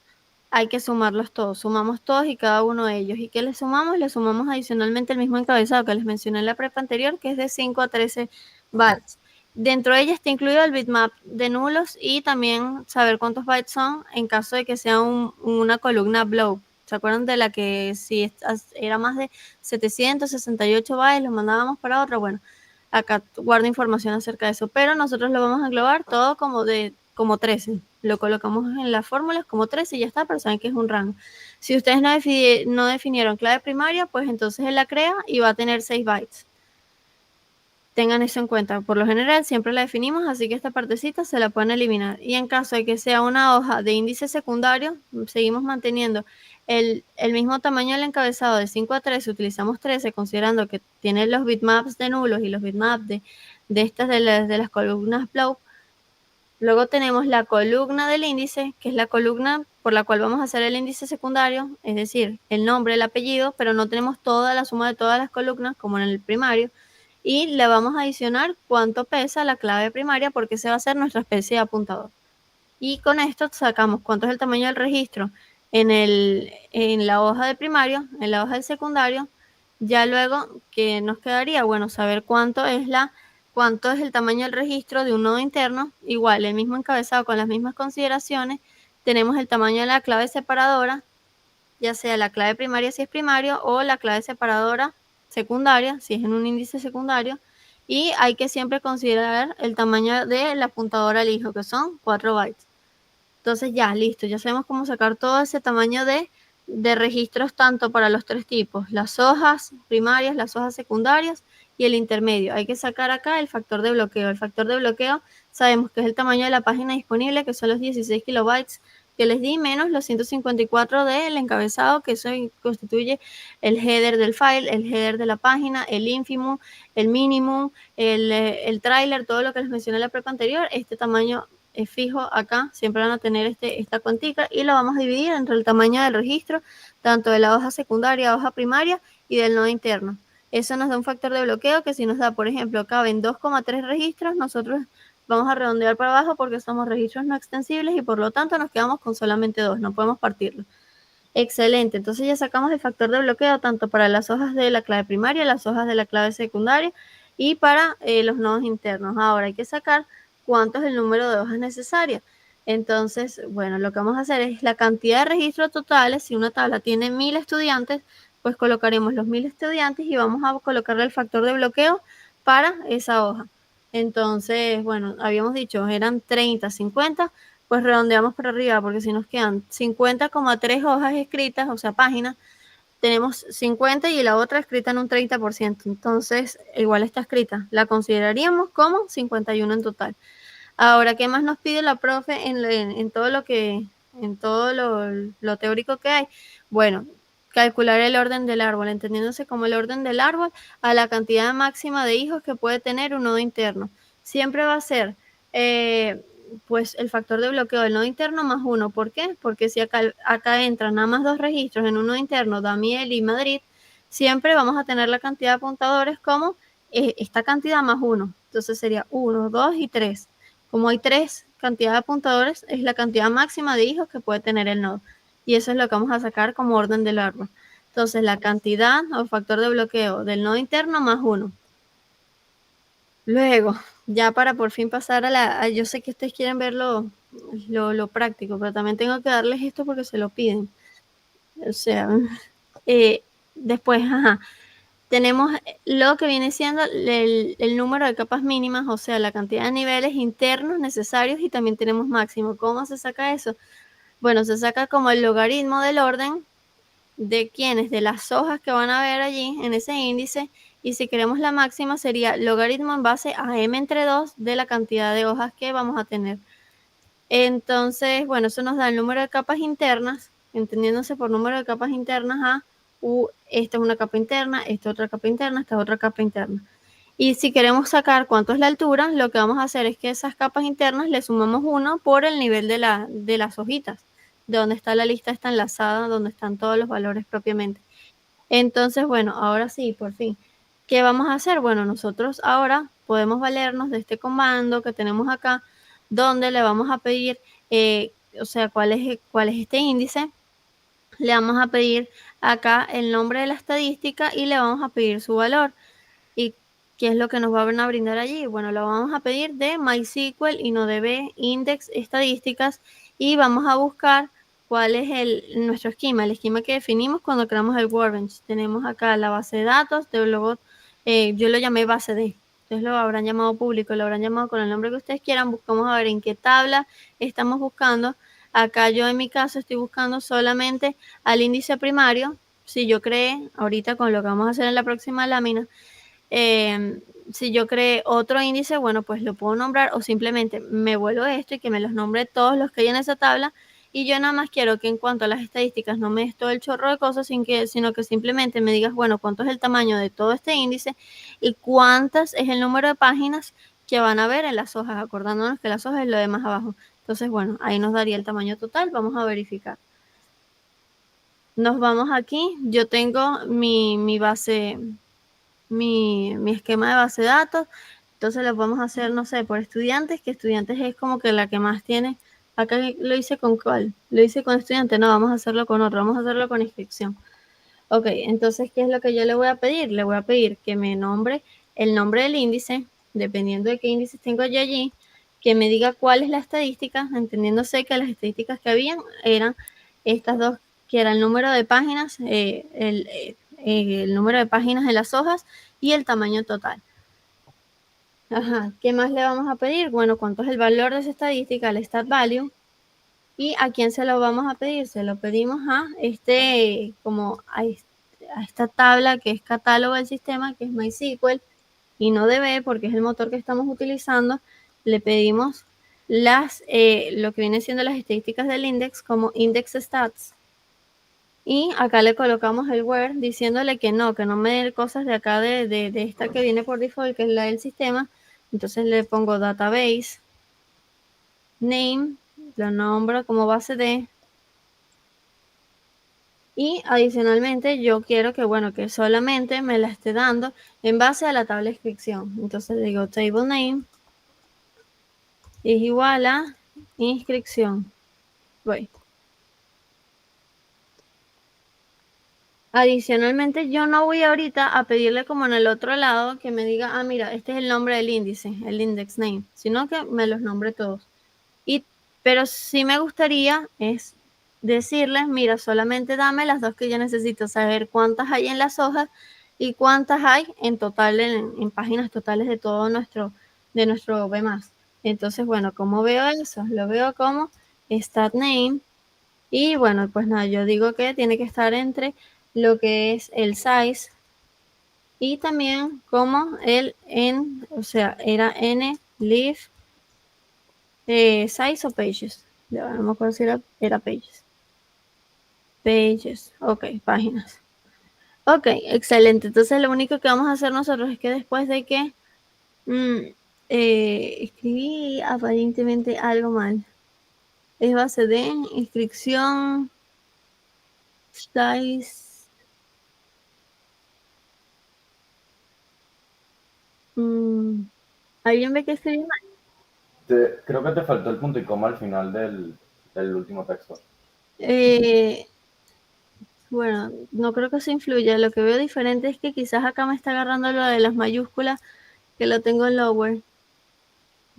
hay que sumarlos todos. Sumamos todos y cada uno de ellos. ¿Y qué le sumamos? Le sumamos adicionalmente el mismo encabezado que les mencioné en la prepa anterior, que es de 5 a 13 bytes. Dentro de ella está incluido el bitmap de nulos y también saber cuántos bytes son en caso de que sea una columna blow. ¿Se acuerdan de la que si era más de 768 bytes los mandábamos para otra? Bueno, acá guarda información acerca de eso, pero nosotros lo vamos a englobar todo como 13. Lo colocamos en las fórmulas como 13 y ya está, pero saben que es un rango. Si ustedes no definieron clave primaria, pues entonces él la crea y va a tener 6 bytes. Tengan eso en cuenta. Por lo general siempre la definimos, así que esta partecita se la pueden eliminar. Y en caso de que sea una hoja de índice secundario, seguimos manteniendo el mismo tamaño del encabezado de 5 a 13, utilizamos 13, considerando que tiene los bitmaps de nulos y los bitmaps de estas de las columnas blow. Luego tenemos la columna del índice, que es la columna por la cual vamos a hacer el índice secundario, es decir, el nombre, el apellido, pero no tenemos toda la suma de todas las columnas como en el primario. Y le vamos a adicionar cuánto pesa la clave primaria, porque ese va a ser nuestra especie de apuntador. Y con esto sacamos cuánto es el tamaño del registro en la hoja de primario, en la hoja de secundario. Ya luego, ¿qué nos quedaría? Bueno, saber cuánto es el tamaño del registro de un nodo interno. Igual, el mismo encabezado con las mismas consideraciones. Tenemos el tamaño de la clave separadora, ya sea la clave primaria si es primario o la clave separadora secundaria si es en un índice secundario. Y hay que siempre considerar el tamaño de la apuntadora al hijo, que son 4 bytes. Entonces ya, listo, ya sabemos cómo sacar todo ese tamaño de registros tanto para los tres tipos, las hojas primarias, las hojas secundarias y el intermedio. Hay que sacar acá el factor de bloqueo. El factor de bloqueo sabemos que es el tamaño de la página disponible, que son los 16 kilobytes que les di, menos los 154 del encabezado, que eso constituye el header del file, el header de la página, el infimum, el minimum, el trailer, todo lo que les mencioné en la prepa anterior. Este tamaño es fijo acá, siempre van a tener esta cuantica, y lo vamos a dividir entre el tamaño del registro, tanto de la hoja secundaria, hoja primaria y del nodo interno. Eso nos da un factor de bloqueo que si nos da, por ejemplo, caben 2,3 registros, nosotros vamos a redondear para abajo porque somos registros no extensibles y por lo tanto nos quedamos con solamente 2, no podemos partirlo. Excelente, entonces ya sacamos el factor de bloqueo tanto para las hojas de la clave primaria, las hojas de la clave secundaria y para los nodos internos. Ahora hay que sacar cuánto es el número de hojas necesarias. Entonces, bueno, lo que vamos a hacer es la cantidad de registros totales. Si una tabla tiene 1000 estudiantes, pues colocaremos los 1000 estudiantes y vamos a colocarle el factor de bloqueo para esa hoja. Entonces, bueno, habíamos dicho, eran 30, 50, pues redondeamos para arriba, porque si nos quedan 50,3 hojas escritas, o sea, páginas, tenemos 50 y la otra escrita en un 30%. Entonces, igual está escrita. La consideraríamos como 51 en total. Ahora, ¿qué más nos pide la profe en todo lo teórico que hay? Bueno, calcular el orden del árbol, entendiéndose como el orden del árbol a la cantidad máxima de hijos que puede tener un nodo interno. Siempre va a ser pues el factor de bloqueo del nodo interno más 1. ¿Por qué? Porque si acá entran nada más 2 registros en un nodo interno, Damiel y Madrid, siempre vamos a tener la cantidad de apuntadores como esta cantidad más 1. Entonces sería 1, 2 y 3. Como hay 3 cantidad de apuntadores, es la cantidad máxima de hijos que puede tener el nodo. Y eso es lo que vamos a sacar como orden del árbol. Entonces la cantidad o factor de bloqueo del nodo interno más 1. Luego, ya para por fin pasar yo sé que ustedes quieren ver lo práctico, pero también tengo que darles esto porque se lo piden. O sea, después, tenemos lo que viene siendo el número de capas mínimas, o sea, la cantidad de niveles internos necesarios, y también tenemos máximo. ¿Cómo se saca eso? Bueno, se saca como el logaritmo del orden de quiénes, de las hojas que van a ver allí en ese índice, y si queremos la máxima sería logaritmo en base a m entre 2 de la cantidad de hojas que vamos a tener. Entonces, bueno, eso nos da el número de capas internas, entendiéndose por número de capas internas a esta es una capa interna, esta es otra capa interna, esta es otra capa interna. Y si queremos sacar cuánto es la altura, lo que vamos a hacer es que esas capas internas le sumamos 1 por el nivel de las hojitas, de donde está la lista está enlazada, donde están todos los valores propiamente. Entonces, bueno, ahora sí, por fin. ¿Qué vamos a hacer? Bueno, nosotros ahora podemos valernos de este comando que tenemos acá, donde le vamos a pedir, o sea, cuál es este índice. Le vamos a pedir acá el nombre de la estadística y le vamos a pedir su valor. ¿Y qué es lo que nos van a brindar allí? Bueno, lo vamos a pedir de MySQL y no de index estadísticas, y vamos a buscar cuál es nuestro esquema, el esquema que definimos cuando creamos el Workbench. Tenemos acá la base de datos, luego yo lo llamé base de, ustedes lo habrán llamado público, lo habrán llamado con el nombre que ustedes quieran. Buscamos a ver en qué tabla estamos buscando. Acá yo en mi caso estoy buscando solamente al índice primario. Si yo creé, ahorita con lo que vamos a hacer en la próxima lámina, si yo creé otro índice, bueno, pues lo puedo nombrar, o simplemente me vuelvo esto y que me los nombre todos los que hay en esa tabla. Y yo nada más quiero que en cuanto a las estadísticas no me des todo el chorro de cosas, sino que simplemente me digas, bueno, cuánto es el tamaño de todo este índice y cuántas es el número de páginas que van a ver en las hojas, acordándonos que las hojas es lo de más abajo. Entonces, bueno, ahí nos daría el tamaño total. Vamos a verificar. Nos vamos aquí. Yo tengo mi base, mi esquema de base de datos. Entonces lo podemos hacer, no sé, por estudiantes, que estudiantes es como que la que más tiene. Acá lo hice con cuál, lo hice con estudiante, no, vamos a hacerlo con otro, vamos a hacerlo con inscripción. Ok, entonces, ¿qué es lo que yo le voy a pedir? Le voy a pedir que me nombre el nombre del índice, dependiendo de qué índices tengo yo allí, que me diga cuál es la estadística, entendiéndose que las estadísticas que habían eran estas dos, que era el número de páginas, el número de páginas de las hojas y el tamaño total. Ajá, ¿qué más le vamos a pedir? Bueno, ¿cuánto es el valor de esa estadística, el stat value? ¿Y a quién se lo vamos a pedir? Se lo pedimos a esta tabla que es catálogo del sistema, que es MySQL, y no DB, porque es el motor que estamos utilizando. Le pedimos lo que viene siendo las estadísticas del index como index stats. Y acá le colocamos el where diciéndole que no me dé cosas de acá de esta que viene por default, que es la del sistema. Entonces le pongo database, name, lo nombro como base de, y adicionalmente yo quiero que, bueno, que solamente me la esté dando en base a la tabla de inscripción. Entonces le digo table name es igual a inscripción. Voy. Adicionalmente, yo no voy ahorita a pedirle como en el otro lado que me diga, ah, mira, este es el nombre del índice, el index name, sino que me los nombre todos. Pero sí me gustaría es decirles, mira, solamente dame las dos que yo necesito, saber cuántas hay en las hojas y cuántas hay en total, en páginas totales de todo de nuestro B+. Entonces, bueno, ¿cómo veo eso? Lo veo como stat name. Y bueno, pues nada, yo digo que tiene que estar entre lo que es el size y también como o sea, era n leaf size o pages. Ya no me acuerdo si era pages. Pages, ok, páginas. Ok, excelente. Entonces lo único que vamos a hacer nosotros es que después de que escribí aparentemente algo mal. Es base de inscripción, size. ¿Alguien ve que estoy mal? Creo que te faltó el punto y coma al final del último texto. Eh, bueno, no creo que eso influya. Lo que veo diferente es que quizás acá me está agarrando lo de las mayúsculas, que lo tengo en lower.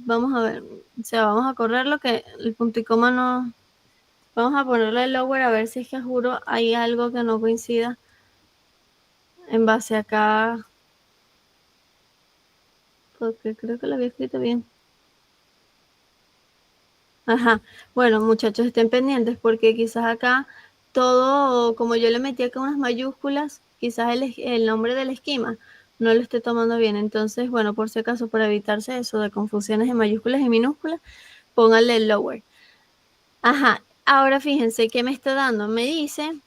Vamos a ver, o sea, vamos a correr lo que el punto y coma no. Vamos a ponerle el lower a ver si es que juro hay algo que no coincida en base acá, porque creo que lo había escrito bien. Ajá, bueno, muchachos, estén pendientes porque quizás acá todo, como yo le metí acá unas mayúsculas, quizás el nombre del esquema no lo esté tomando bien. Entonces, bueno, por si acaso, para evitarse eso de confusiones en mayúsculas y minúsculas, pónganle el lower. Ajá, ahora fíjense qué me está dando. Me dice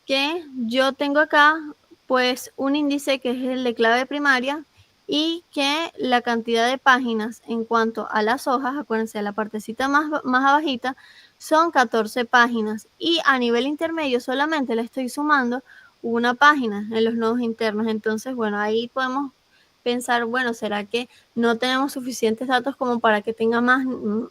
que yo tengo acá pues un índice que es el de clave primaria y que la cantidad de páginas en cuanto a las hojas, acuérdense, la partecita más abajita, son 14 páginas y a nivel intermedio solamente le estoy sumando una página en los nodos internos. Entonces, bueno, ahí podemos pensar, bueno, ¿será que no tenemos suficientes datos como para que tenga más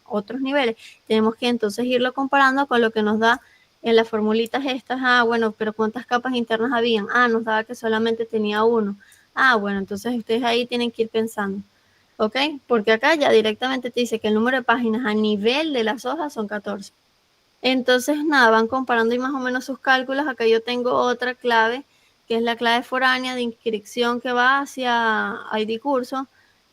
otros niveles? Tenemos que entonces irlo comparando con lo que nos da en las formulitas estas. Ah, bueno, pero ¿cuántas capas internas habían? Ah, nos daba que solamente tenía uno. Ah, bueno, entonces ustedes ahí tienen que ir pensando, ¿ok? Porque acá ya directamente te dice que el número de páginas a nivel de las hojas son 14. Entonces, nada, van comparando y más o menos sus cálculos. Acá yo tengo otra clave, que es la clave foránea de inscripción que va hacia ID curso.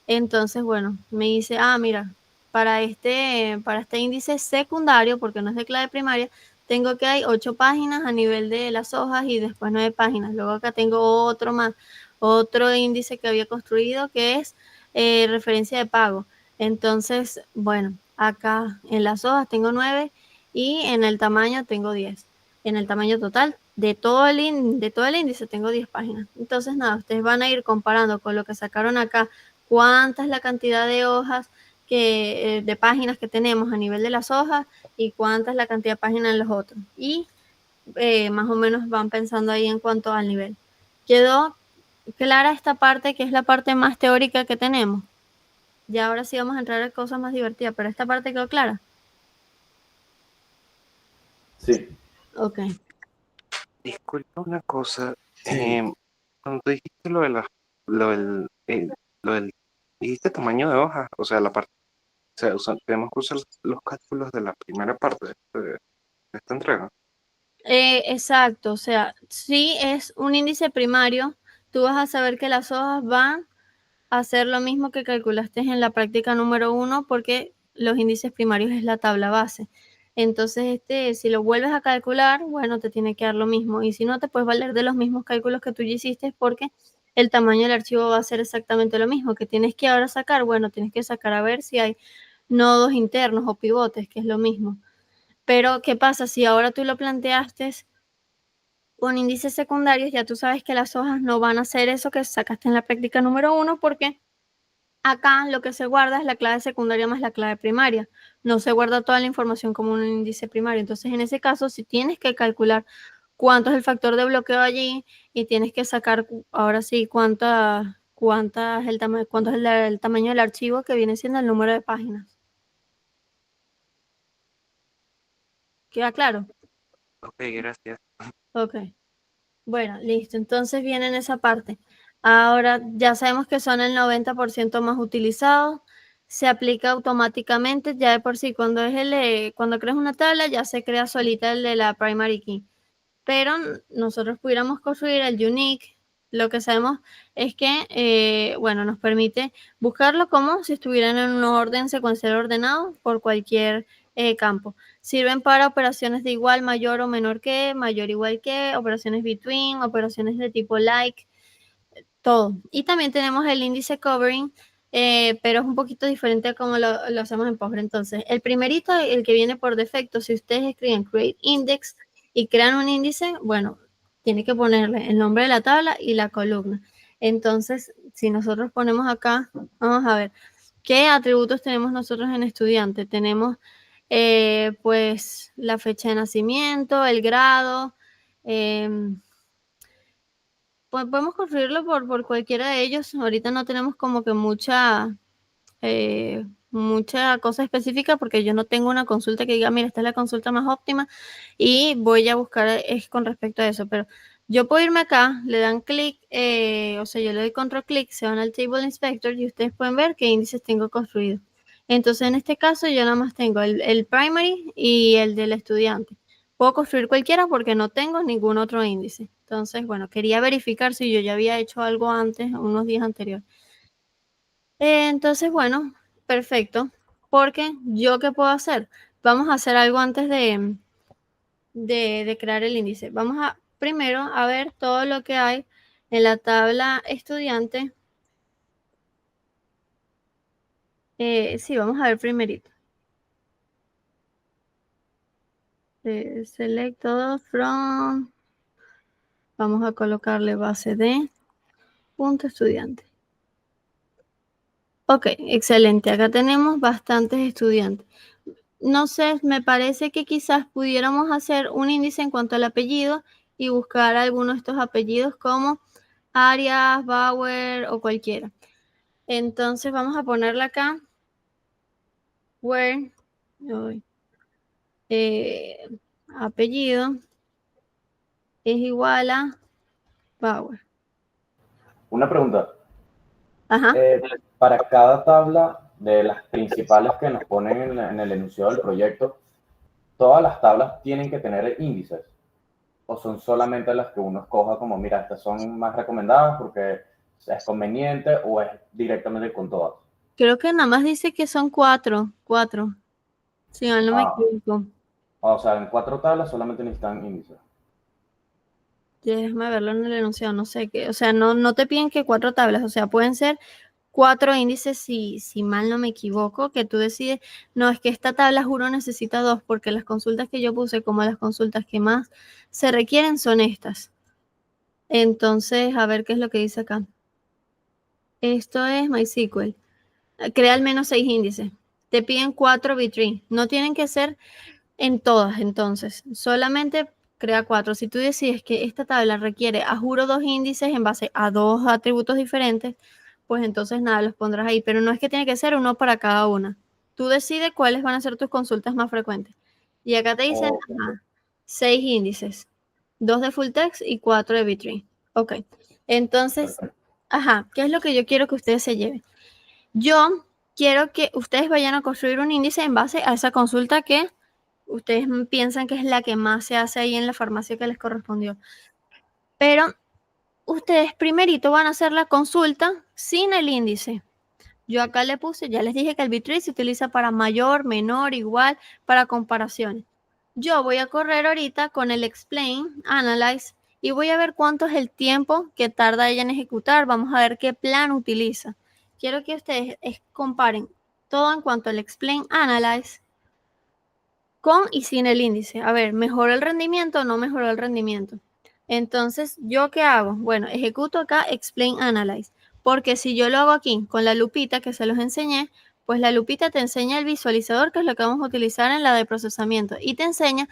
Entonces, bueno, me dice, ah, mira, para este índice secundario, porque no es de clave primaria, tengo que hay 8 páginas a nivel de las hojas y después 9 páginas. Luego acá tengo otro más, otro índice que había construido que es referencia de pago. Entonces, bueno, acá en las hojas tengo 9 y en el tamaño tengo 10. En el tamaño total de todo el índice tengo 10 páginas. Entonces, nada, ustedes van a ir comparando con lo que sacaron acá, cuánta es la cantidad de hojas de páginas que tenemos a nivel de las hojas y cuánta es la cantidad de páginas en los otros. Y más o menos van pensando ahí en cuanto al nivel. ¿Quedó clara esta parte que es la parte más teórica que tenemos? Ya ahora sí vamos a entrar a cosas más divertidas, pero esta parte quedó clara. Sí, Ok. Disculpa una cosa. Cuando tú dijiste lo del, lo del, dijiste tamaño de hoja, o sea, la parte, o sea, tenemos que usar los cálculos de la primera parte de esta entrega. Exacto, o sea, si es un índice primario, tú vas a saber que las hojas van a hacer lo mismo que calculaste en la práctica número 1 porque los índices primarios es la tabla base. Entonces, si lo vuelves a calcular, bueno, te tiene que dar lo mismo. Y si no, te puedes valer de los mismos cálculos que tú ya hiciste porque el tamaño del archivo va a ser exactamente lo mismo. Que tienes que ahora sacar, bueno, tienes que sacar a ver si hay nodos internos o pivotes, que es lo mismo. Pero, ¿qué pasa si ahora tú lo planteaste con índices secundarios? Ya tú sabes que las hojas no van a hacer eso que sacaste en la práctica número 1 porque acá lo que se guarda es la clave secundaria más la clave primaria. No se guarda toda la información como un índice primario. Entonces, en ese caso, si tienes que calcular cuánto es el factor de bloqueo allí y tienes que sacar ahora sí cuánto es el tamaño del archivo que viene siendo el número de páginas. ¿Queda claro? Ok, gracias. Ok. Bueno, listo. Entonces viene en esa parte. Ahora ya sabemos que son el 90% más utilizados. Se aplica automáticamente. Ya de por sí, cuando creas una tabla, ya se crea solita el de la primary key. Pero nosotros pudiéramos construir el unique. Lo que sabemos es que, bueno, nos permite buscarlo como si estuvieran en un orden secuencial ordenado por cualquier campo. Sirven para operaciones de igual, mayor o menor que, mayor igual que, operaciones between, operaciones de tipo like, todo. Y también tenemos el índice covering, pero es un poquito diferente a como lo hacemos en Postgre. Entonces, el primerito, el que viene por defecto, si ustedes escriben create index y crean un índice, bueno, tiene que ponerle el nombre de la tabla y la columna. Entonces, si nosotros ponemos acá, vamos a ver, ¿qué atributos tenemos nosotros en estudiante? Tenemos pues la fecha de nacimiento, el grado, eh, podemos construirlo por cualquiera de ellos. Ahorita no tenemos como que mucha mucha cosa específica porque yo no tengo una consulta que diga, mira, esta es la consulta más óptima y voy a buscar es con respecto a eso, pero yo puedo irme acá, le dan clic, o sea, yo le doy control clic, se van al Table Inspector y ustedes pueden ver qué índices tengo construidos. Entonces, en este caso, yo nada más tengo el primary y el del estudiante. Puedo construir cualquiera porque no tengo ningún otro índice. Entonces, bueno, quería verificar si yo ya había hecho algo antes, unos días anteriores. Entonces, bueno, perfecto. Porque yo, ¿qué puedo hacer? Vamos a hacer algo antes de crear el índice. Vamos a primero a ver todo lo que hay en la tabla estudiante. Sí, vamos a ver primerito. Select todo from. Vamos a colocarle base de punto estudiante. Ok, excelente. Acá tenemos bastantes estudiantes. No sé, me parece que quizás pudiéramos hacer un índice en cuanto al apellido y buscar algunos de estos apellidos como Arias, Bauer o cualquiera. Entonces vamos a ponerle acá where apellido es igual a Bauer. Una pregunta. Ajá. Para cada tabla de las principales que nos ponen en el enunciado del proyecto, ¿todas las tablas tienen que tener índices? ¿O son solamente las que uno escoja como, mira, estas son más recomendadas porque es conveniente, o es directamente con todas? Creo que nada más dice que son cuatro. Si no me equivoco. O sea, en 4 tablas solamente necesitan índices. Déjame verlo en el enunciado, no sé qué. O sea, no te piden que 4 tablas, o sea, pueden ser 4 índices si mal no me equivoco, que tú decides, no, es que esta tabla juro necesita 2, porque las consultas que yo puse como las consultas que más se requieren son estas. Entonces, a ver qué es lo que dice acá. Esto es MySQL. Crea al menos 6 índices. Te piden 4 B-tree. No tienen que ser en todas, entonces. Solamente crea 4. Si tú decides que esta tabla requiere a juro 2 índices en base a 2 atributos diferentes, pues entonces nada, los pondrás ahí. Pero no es que tiene que ser uno para cada una. Tú decides cuáles van a ser tus consultas más frecuentes. Y acá te dicen 6 índices. 2 de full text y 4 de B-tree. Ok. Entonces, ¿qué es lo que yo quiero que ustedes se lleven? Yo quiero que ustedes vayan a construir un índice en base a esa consulta que ustedes piensan que es la que más se hace ahí en la farmacia que les correspondió. Pero ustedes primerito van a hacer la consulta sin el índice. Yo acá le puse, ya les dije que el B-tree se utiliza para mayor, menor, igual, para comparaciones. Yo voy a correr ahorita con el explain, analyze, y voy a ver cuánto es el tiempo que tarda ella en ejecutar. Vamos a ver qué plan utiliza. Quiero que ustedes comparen todo en cuanto al explain, analyze, con y sin el índice. A ver, ¿mejoró el rendimiento o no mejoró el rendimiento? Entonces, ¿yo qué hago? Bueno, ejecuto acá explain analyze, porque si yo lo hago aquí con la lupita que se los enseñé, pues la lupita te enseña el visualizador, que es lo que vamos a utilizar en la de procesamiento, y te enseña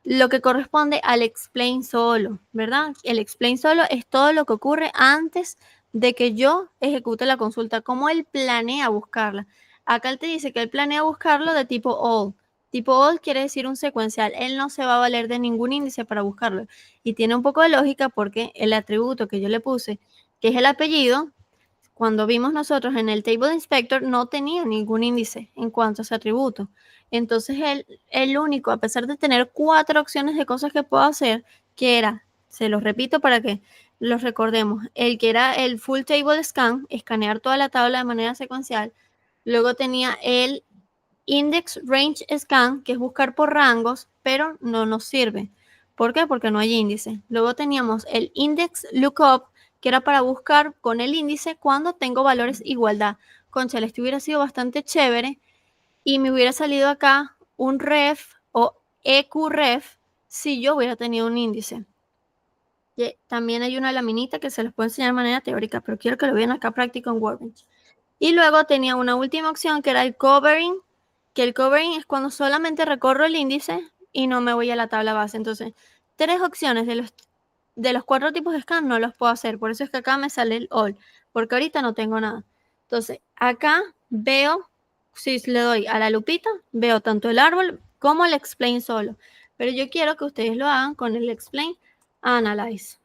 lo que corresponde al explain solo, ¿verdad? El explain solo es todo lo que ocurre antes de que yo ejecute la consulta, cómo él planea buscarla. Acá él te dice que él planea buscarlo de tipo all. Tipo all quiere decir un secuencial. Él no se va a valer de ningún índice para buscarlo. Y tiene un poco de lógica porque el atributo que yo le puse, que es el apellido, cuando vimos nosotros en el Table Inspector, no tenía ningún índice en cuanto a ese atributo. Entonces, el único, a pesar de tener 4 opciones de cosas que puedo hacer, que era, se los repito para que los recordemos, el que era el Full Table Scan, escanear toda la tabla de manera secuencial. Luego tenía el Index Range Scan, que es buscar por rangos, pero no nos sirve. ¿Por qué? Porque no hay índice. Luego teníamos el Index Lookup, que era para buscar con el índice cuando tengo valores igualdad. Concha, esto hubiera sido bastante chévere y me hubiera salido acá un ref o EQREF si yo hubiera tenido un índice. Y también hay una laminita que se les puede enseñar de manera teórica, pero quiero que lo vean acá práctico en Workbench. Y luego tenía una última opción que era el covering, que el covering es cuando solamente recorro el índice y no me voy a la tabla base. Entonces, 3 opciones de los 4 tipos de scan no los puedo hacer. Por eso es que acá me sale el all, porque ahorita no tengo nada. Entonces, acá veo, si le doy a la lupita, veo tanto el árbol como el explain solo. Pero yo quiero que ustedes lo hagan con el explain analyze.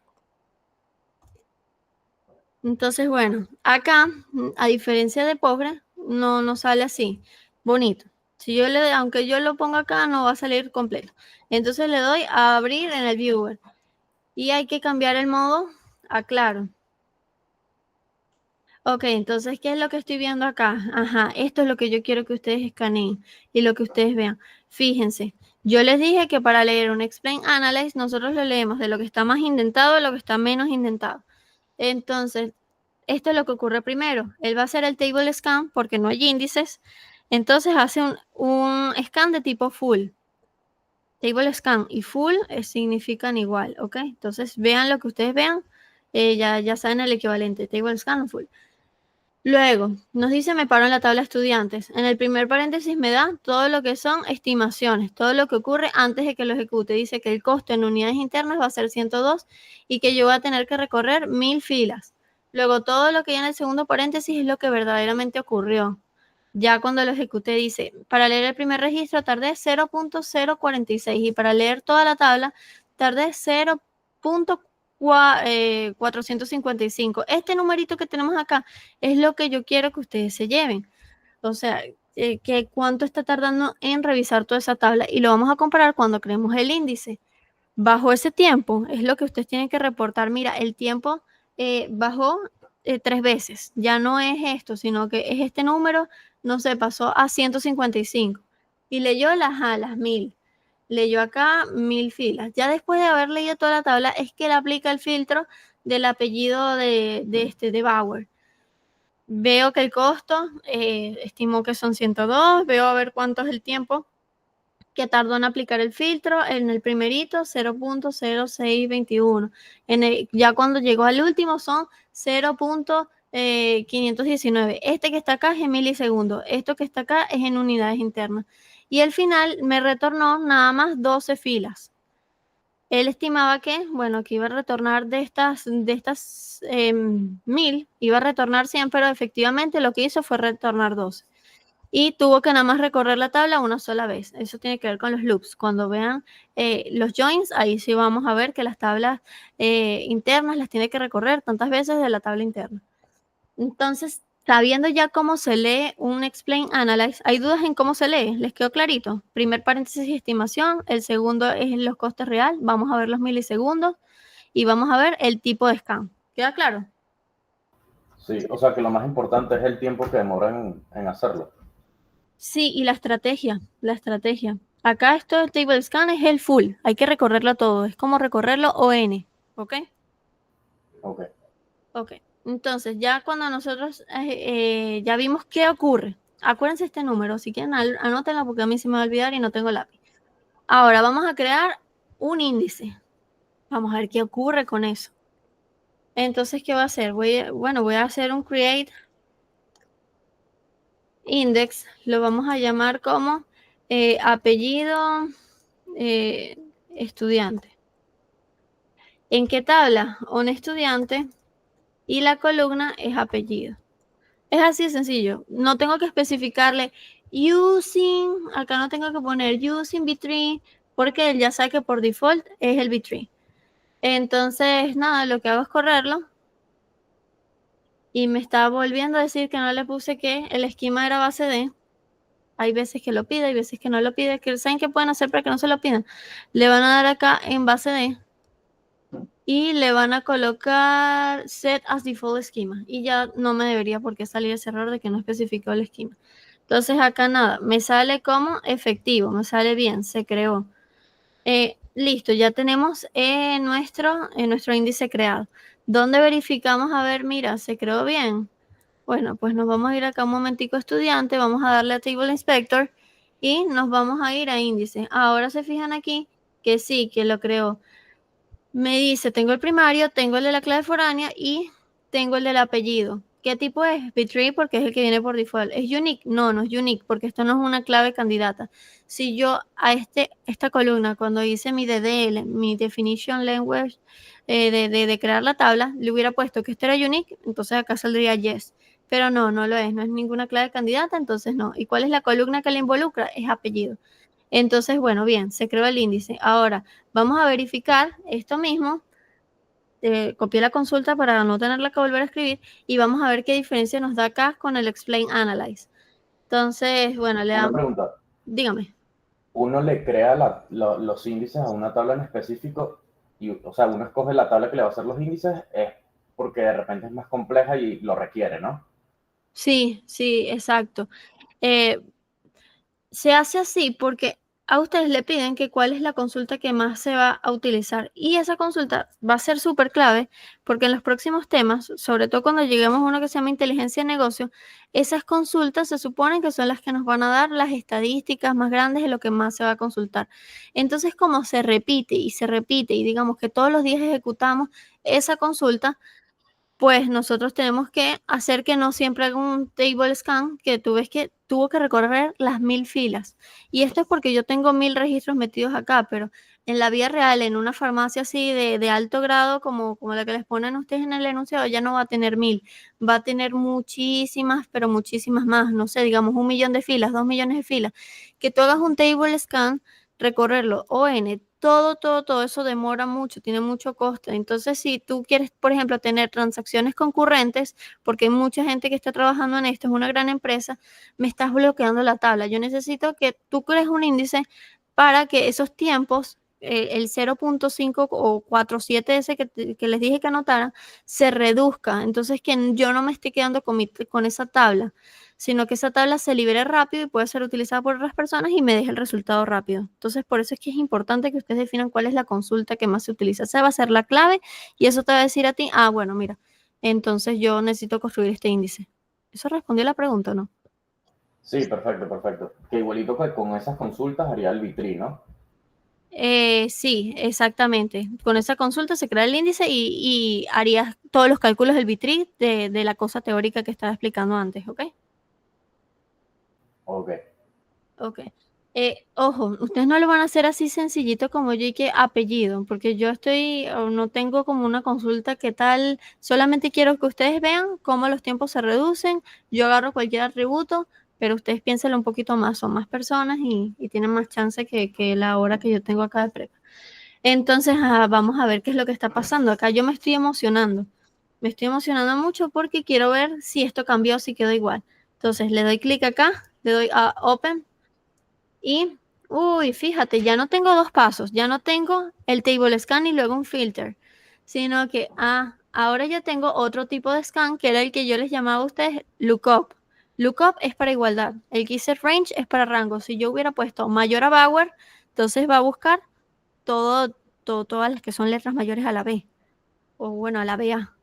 Entonces, bueno, acá, a diferencia de Postgres, no sale así, bonito. Si yo aunque yo lo ponga acá, no va a salir completo. Entonces le doy a abrir en el viewer. Y hay que cambiar el modo a claro. Ok, entonces, ¿qué es lo que estoy viendo acá? Ajá, esto es lo que yo quiero que ustedes escaneen y lo que ustedes vean. Fíjense, yo les dije que para leer un explain analyze, nosotros lo leemos de lo que está más indentado a lo que está menos indentado. Entonces, esto es lo que ocurre primero. Él va a hacer el table scan porque no hay índices. Entonces hace un scan de tipo full. Table scan y full significan igual, ¿ok? Entonces vean lo que ustedes vean. Ya saben el equivalente, table scan o full. Luego, nos dice me paro en la tabla estudiantes. En el primer paréntesis me da todo lo que son estimaciones, todo lo que ocurre antes de que lo ejecute. Dice que el costo en unidades internas va a ser 102 y que yo voy a tener que recorrer 1000 filas. Luego, todo lo que hay en el segundo paréntesis es lo que verdaderamente ocurrió. Ya cuando lo ejecuté dice, para leer el primer registro tardé 0.046 y para leer toda la tabla tardé 0.455. Este numerito que tenemos acá es lo que yo quiero que ustedes se lleven. O sea, que cuánto está tardando en revisar toda esa tabla y lo vamos a comparar cuando creemos el índice. Bajo ese tiempo es lo que ustedes tienen que reportar. Mira, el tiempo bajó 3 veces. Ya no es esto, sino que es este número, no sé, pasó a 155. Y leyó las 1000. Leyó acá 1000 filas. Ya después de haber leído toda la tabla, es que él aplica el filtro del apellido de Bauer. Veo que el costo, estimó que son 102. Veo a ver cuánto es el tiempo que tardó en aplicar el filtro. En el primerito 0.0621. Ya cuando llegó al último son 0.519. Este que está acá es en milisegundos. Esto que está acá es en unidades internas. Y al final me retornó nada más 12 filas. Él estimaba que, bueno, que iba a retornar de estas 1000, iba a retornar 100, pero efectivamente lo que hizo fue retornar 12. Y tuvo que nada más recorrer la tabla una sola vez. Eso tiene que ver con los loops. Cuando vean los joins, ahí sí vamos a ver que las tablas internas las tiene que recorrer tantas veces de la tabla interna. Entonces, sabiendo ya cómo se lee un explain analyze, ¿hay dudas en cómo se lee? ¿Les quedó clarito? Primer paréntesis estimación, el segundo es los costes real, vamos a ver los milisegundos y vamos a ver el tipo de scan. ¿Queda claro? Sí, o sea que lo más importante es el tiempo que demora en hacerlo. Sí, y la estrategia. Acá esto del table scan es el full, hay que recorrerlo todo, es como recorrerlo ON, ¿ok? Ok. Ok, entonces ya cuando nosotros ya vimos qué ocurre, acuérdense este número, si quieren anótenlo porque a mí se me va a olvidar y no tengo lápiz. Ahora vamos a crear un índice, vamos a ver qué ocurre con eso. Entonces, ¿qué va a hacer? Voy a hacer un create index, lo vamos a llamar como apellido estudiante. ¿En qué tabla? Un estudiante y la columna es apellido. Es así de sencillo. No tengo que especificarle using, acá no tengo que poner using B3 porque él ya sabe que por default es el B3. Entonces, nada, lo que hago es correrlo y me está volviendo a decir que no le puse que el esquema era base D. Hay veces que lo pide, hay veces que no lo pide. ¿Saben qué pueden hacer para que no se lo pidan? Le van a dar acá en base D y le van a colocar set as default schema y ya no me debería por qué salir ese error de que no especificó el esquema. Entonces acá nada, me sale como efectivo, me sale bien, se creó. Listo, ya tenemos nuestro índice creado. ¿Dónde verificamos? A ver, mira, se creó bien. Bueno, pues nos vamos a ir acá un momentico a estudiante, vamos a darle a Table Inspector y nos vamos a ir a índice. Ahora se fijan aquí que sí, que lo creó. Me dice, tengo el primario, tengo el de la clave foránea y tengo el del apellido. ¿Qué tipo es? B3 porque es el que viene por default. ¿Es unique? No, no es unique porque esto no es una clave candidata. Si yo a esta columna, cuando hice mi DDL, mi Definition Language, de crear la tabla, le hubiera puesto que esto era unique, entonces acá saldría yes. pero no lo es, no es ninguna clave candidata, entonces no. ¿Y cuál es la columna que la involucra? Es apellido. Entonces, bueno, bien, se creó el índice. Ahora, vamos a verificar esto mismo. Copié la consulta para no tenerla que volver a escribir y vamos a ver qué diferencia nos da acá con el Explain Analyze. Entonces, bueno, le Una damos, pregunta. dígame. Uno le crea los índices a una tabla en específico y, o sea, uno escoge la tabla que le va a hacer los índices es porque de repente es más compleja y lo requiere, ¿no? Sí, exacto. Eh, Se hace así porque a ustedes le piden que cuál es la consulta que más se va a utilizar y esa consulta va a ser súper clave porque en los próximos temas, sobre todo cuando lleguemos a uno que se llama inteligencia de negocio, esas consultas se suponen que son las que nos van a dar las estadísticas más grandes de lo que más se va a consultar. Entonces, como se repite y digamos que todos los días ejecutamos esa consulta, pues nosotros tenemos que hacer que no siempre haga un table scan, que tú ves que tuvo que recorrer las 1000 filas. Y esto es porque yo tengo 1000 registros metidos acá, pero en la vida real, en una farmacia así de alto grado, como la que les ponen ustedes en el enunciado, ya no va a tener 1000, va a tener muchísimas, pero muchísimas más, no sé, digamos 1 millón de filas, 2 millones de filas. Que tú hagas un table scan, recorrerlo, todo eso demora mucho, tiene mucho coste. Entonces, si tú quieres, por ejemplo, tener transacciones concurrentes, porque hay mucha gente que está trabajando en esto, es una gran empresa, me estás bloqueando la tabla. Yo necesito que tú crees un índice para que esos tiempos, el 0.5 o 4.7 ese que les dije que anotaran, se reduzca. Entonces, que yo no me esté quedando con esa tabla, sino que esa tabla se libere rápido y puede ser utilizada por otras personas y me deje el resultado rápido. Entonces, por eso es que es importante que ustedes definan cuál es la consulta que más se utiliza. Esa va a ser la clave y eso te va a decir a ti, bueno, mira, entonces yo necesito construir este índice. ¿Eso respondió a la pregunta o no? Sí, perfecto, perfecto. Que igualito que con esas consultas haría el vitri, ¿no? Sí, exactamente. Con esa consulta se crea el índice y harías todos los cálculos del Bitri de la cosa teórica que estaba explicando antes, ¿ok? Ok. Ok. Ojo, ustedes no lo van a hacer así sencillito como yo y que apellido, porque yo o no tengo como una consulta que tal, solamente quiero que ustedes vean cómo los tiempos se reducen, yo agarro cualquier atributo, pero ustedes piénsenlo un poquito más, son más personas y tienen más chance que la hora que yo tengo acá de prepa. Entonces, vamos a ver qué es lo que está pasando. Acá yo me estoy emocionando. Me estoy emocionando mucho porque quiero ver si esto cambió o si quedó igual. Entonces, le doy clic acá, le doy a Open y, uy, fíjate, ya no tengo dos pasos, ya no tengo el table scan y luego un filter, sino que, ahora ya tengo otro tipo de scan que era el que yo les llamaba a ustedes lookup. Lookup es para igualdad. El que hice range es para rango. Si yo hubiera puesto mayor a Bauer, entonces va a buscar todas las que son letras mayores a la B, o bueno, a la BA.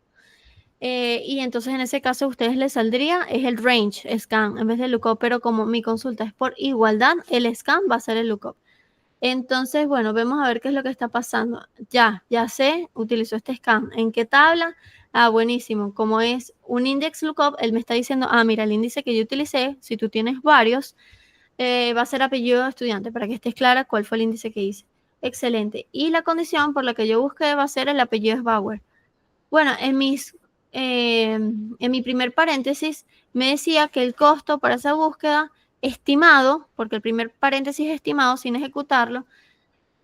Y entonces en ese caso a ustedes les saldría, es el range scan en vez de lookup, pero como mi consulta es por igualdad, el scan va a ser el lookup. Entonces, bueno, vemos a ver qué es lo que está pasando. Ya sé, utilizó este scan. ¿En qué tabla? Buenísimo. Como es un index lookup, él me está diciendo, mira, el índice que yo utilicé, si tú tienes varios, va a ser apellido de estudiante, para que estés clara cuál fue el índice que hice. Excelente. Y la condición por la que yo busqué va a ser el apellido es Bauer. Bueno, en mi primer paréntesis me decía que el costo para esa búsqueda estimado, porque el primer paréntesis es estimado sin ejecutarlo,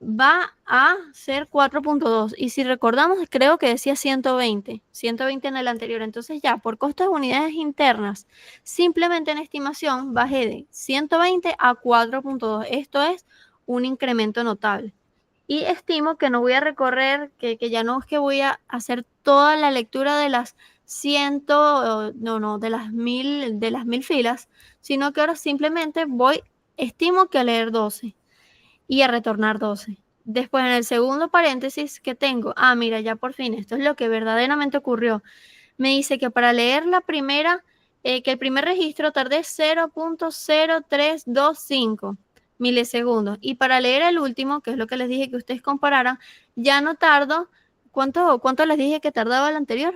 va a ser 4.2. Y si recordamos, creo que decía 120 en el anterior. Entonces ya, por costos de unidades internas, simplemente en estimación, bajé de 120 a 4.2. Esto es un incremento notable. Y estimo que no voy a recorrer, que ya no es que voy a hacer toda la lectura de las de las 1000 filas, sino que ahora simplemente estimo que a leer 12 y a retornar 12. Después en el segundo paréntesis que tengo, mira, ya por fin, esto es lo que verdaderamente ocurrió. Me dice que para leer la primera, que el primer registro tardé 0.0325 milisegundos. Y para leer el último, que es lo que les dije que ustedes compararan, ya no tardo. ¿Cuánto les dije que tardaba el anterior?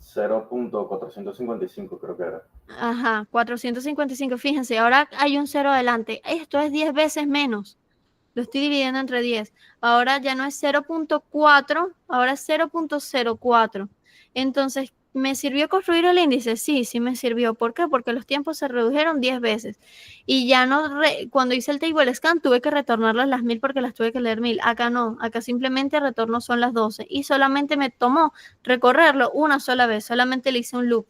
0.455 creo que era. Ajá, 455. Fíjense, ahora hay un cero adelante. Esto es 10 veces menos. Lo estoy dividiendo entre 10. Ahora ya no es 0.4, ahora es 0.04. Entonces, ¿Me sirvió construir el índice? Sí, sí me sirvió. ¿Por qué? Porque los tiempos se redujeron 10 veces. Y ya no, cuando hice el table scan, tuve que retornarlas las 1000 porque las tuve que leer 1000. Acá no, acá simplemente retorno son las 12. Y solamente me tomó recorrerlo una sola vez, solamente le hice un loop.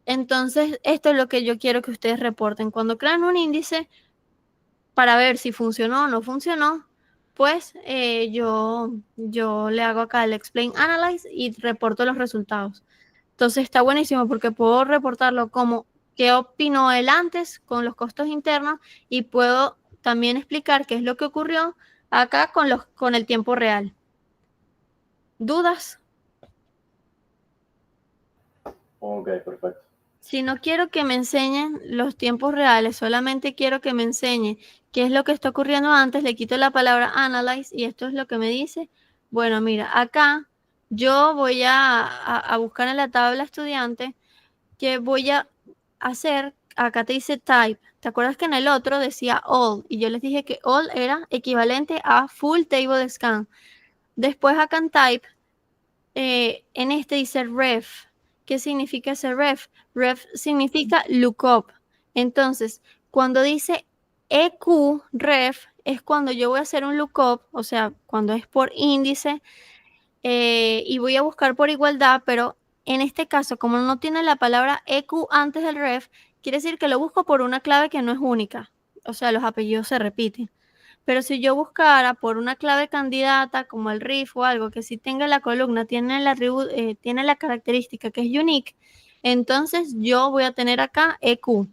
Entonces, esto es lo que yo quiero que ustedes reporten. Cuando crean un índice, para ver si funcionó o no funcionó, pues yo le hago acá el explain analyze y reporto los resultados. Entonces está buenísimo porque puedo reportarlo como qué opinó él antes con los costos internos y puedo también explicar qué es lo que ocurrió acá con el tiempo real. ¿Dudas? Ok, perfecto. Si no quiero que me enseñen los tiempos reales, solamente quiero que me enseñe qué es lo que está ocurriendo antes, le quito la palabra analyze y esto es lo que me dice. Bueno, mira, acá yo voy a buscar en la tabla estudiante que voy a hacer, acá te dice type. ¿Te acuerdas que en el otro decía all? Y yo les dije que all era equivalente a full table scan. Después acá en type en este dice ref. ¿Qué significa ese ref? Ref significa lookup. Entonces, cuando dice EQ ref, es cuando yo voy a hacer un lookup, o sea, cuando es por índice, y voy a buscar por igualdad, pero en este caso, como no tiene la palabra EQ antes del ref, quiere decir que lo busco por una clave que no es única. O sea, los apellidos se repiten. Pero si yo buscara por una clave candidata como el RIF o algo que sí tenga la columna, tiene la característica que es unique, entonces yo voy a tener acá EQ.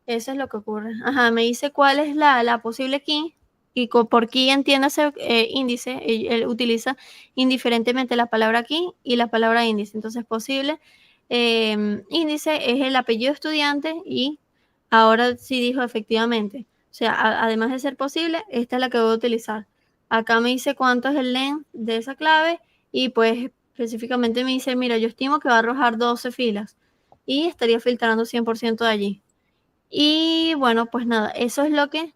Eso es lo que ocurre. Ajá, me dice cuál es la posible key y por key entiéndase índice. Él utiliza indiferentemente la palabra key y la palabra índice. Entonces, posible índice es el apellido estudiante y ahora sí dijo efectivamente. O sea, además de ser posible, esta es la que voy a utilizar. Acá me dice cuánto es el length de esa clave y pues específicamente me dice, mira, yo estimo que va a arrojar 12 filas y estaría filtrando 100% de allí. Y bueno, pues nada, eso es lo que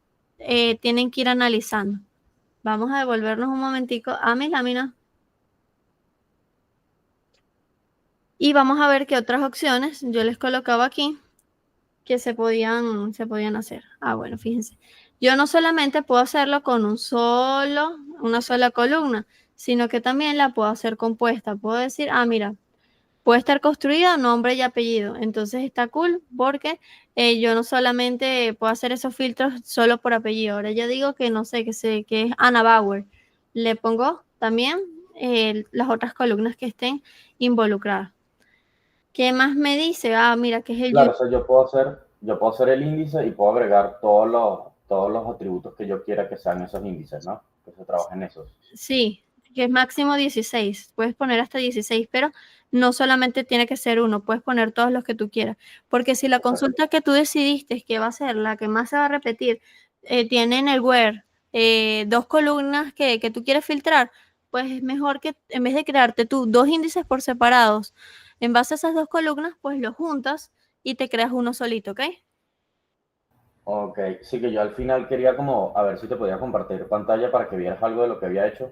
tienen que ir analizando. Vamos a devolvernos un momentico a mis láminas y vamos a ver qué otras opciones yo les colocaba aquí que se podían hacer. Ah, bueno, fíjense. Yo no solamente puedo hacerlo con una sola columna, sino que también la puedo hacer compuesta. Puedo decir, ah, mira, puede estar construido nombre y apellido. Entonces está cool porque yo no solamente puedo hacer esos filtros solo por apellido. Ahora yo digo que no sé, que es Anna Bauer. Le pongo también las otras columnas que estén involucradas. ¿Qué más me dice? Ah, mira, que es el Claro, o sea, yo puedo hacer el índice y puedo agregar todos los atributos que yo quiera que sean esos índices, ¿no? Que se trabajen esos. Sí, que es máximo 16. Puedes poner hasta 16, pero no solamente tiene que ser uno, puedes poner todos los que tú quieras. Porque si la consulta que tú decidiste que va a ser la que más se va a repetir, tiene en el where dos columnas que tú quieres filtrar, pues es mejor que en vez de crearte tú dos índices por separados, en base a esas dos columnas, pues los juntas y te creas uno solito, ¿ok? Ok, sí que yo al final quería como a ver si te podía compartir pantalla para que vieras algo de lo que había hecho,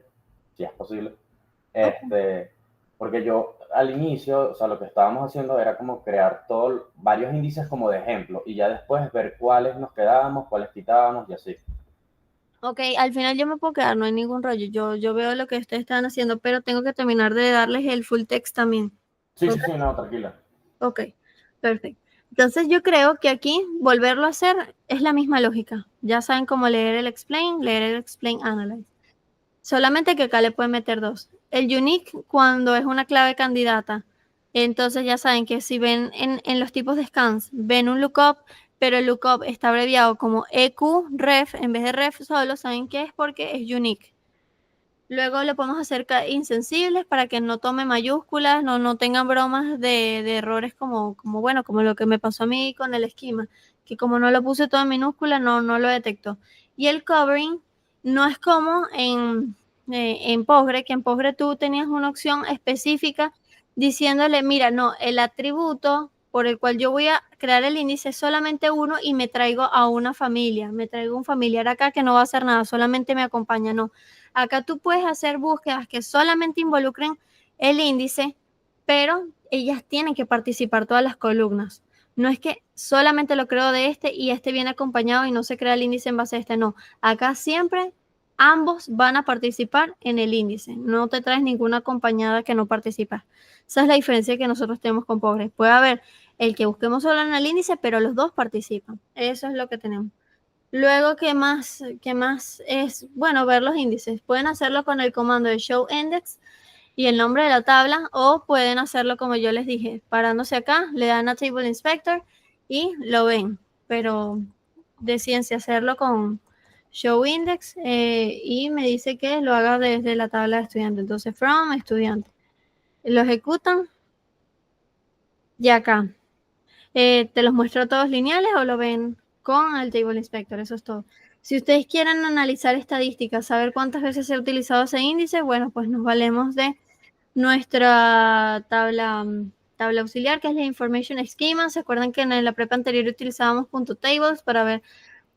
si es posible. Ok. Porque yo al inicio, o sea, lo que estábamos haciendo era como crear varios índices como de ejemplo y ya después ver cuáles nos quedábamos, cuáles quitábamos y así. Ok, al final yo me puedo quedar, no hay ningún rollo. Yo veo lo que ustedes están haciendo, pero tengo que terminar de darles el full text también. Sí, Ok, sí, sí, no, tranquila. ok, perfecto. Entonces yo creo que aquí volverlo a hacer es la misma lógica. Ya saben cómo leer el explain, analyze. Solamente que acá le pueden meter dos. El unique cuando es una clave candidata. Entonces ya saben que si ven en los tipos de scans, ven un lookup, pero el lookup está abreviado como EQREF en vez de ref solo, ¿saben qué es? Porque es unique. Luego le podemos hacer insensibles para que no tome mayúsculas, no tengan bromas de errores bueno, como lo que me pasó a mí con el esquema, que como no lo puse todo en minúscula, no lo detectó. Y el covering no es como en Postgre, que en Postgre tú tenías una opción específica diciéndole, mira, no, el atributo por el cual yo voy a crear el índice es solamente uno y me traigo a una familia, me traigo un familiar acá que no va a hacer nada, solamente me acompaña, no. Acá tú puedes hacer búsquedas que solamente involucren el índice pero ellas tienen que participar todas las columnas. No es que solamente lo creo de este y este viene acompañado y no se crea el índice en base a este, no. Acá siempre ambos van a participar en el índice. No te traes ninguna acompañada que no participa. Esa es la diferencia que nosotros tenemos con Postgres. Puede haber el que busquemos solo en el índice, pero los dos participan. Eso es lo que tenemos. Luego, ¿qué más es? Bueno, ver los índices. Pueden hacerlo con el comando de show index y el nombre de la tabla, o pueden hacerlo como yo les dije, parándose acá, le dan a Table Inspector y lo ven, pero deciden si hacerlo con show index y me dice que lo haga desde la tabla de estudiante. Entonces, from estudiante. Lo ejecutan y acá. Te los muestro todos lineales o lo ven con el Table Inspector, eso es todo. Si ustedes quieren analizar estadísticas, saber cuántas veces se ha utilizado ese índice, bueno, pues nos valemos de nuestra tabla auxiliar, que es la Information Schema. ¿Se acuerdan que en la prepa anterior utilizábamos .tables para ver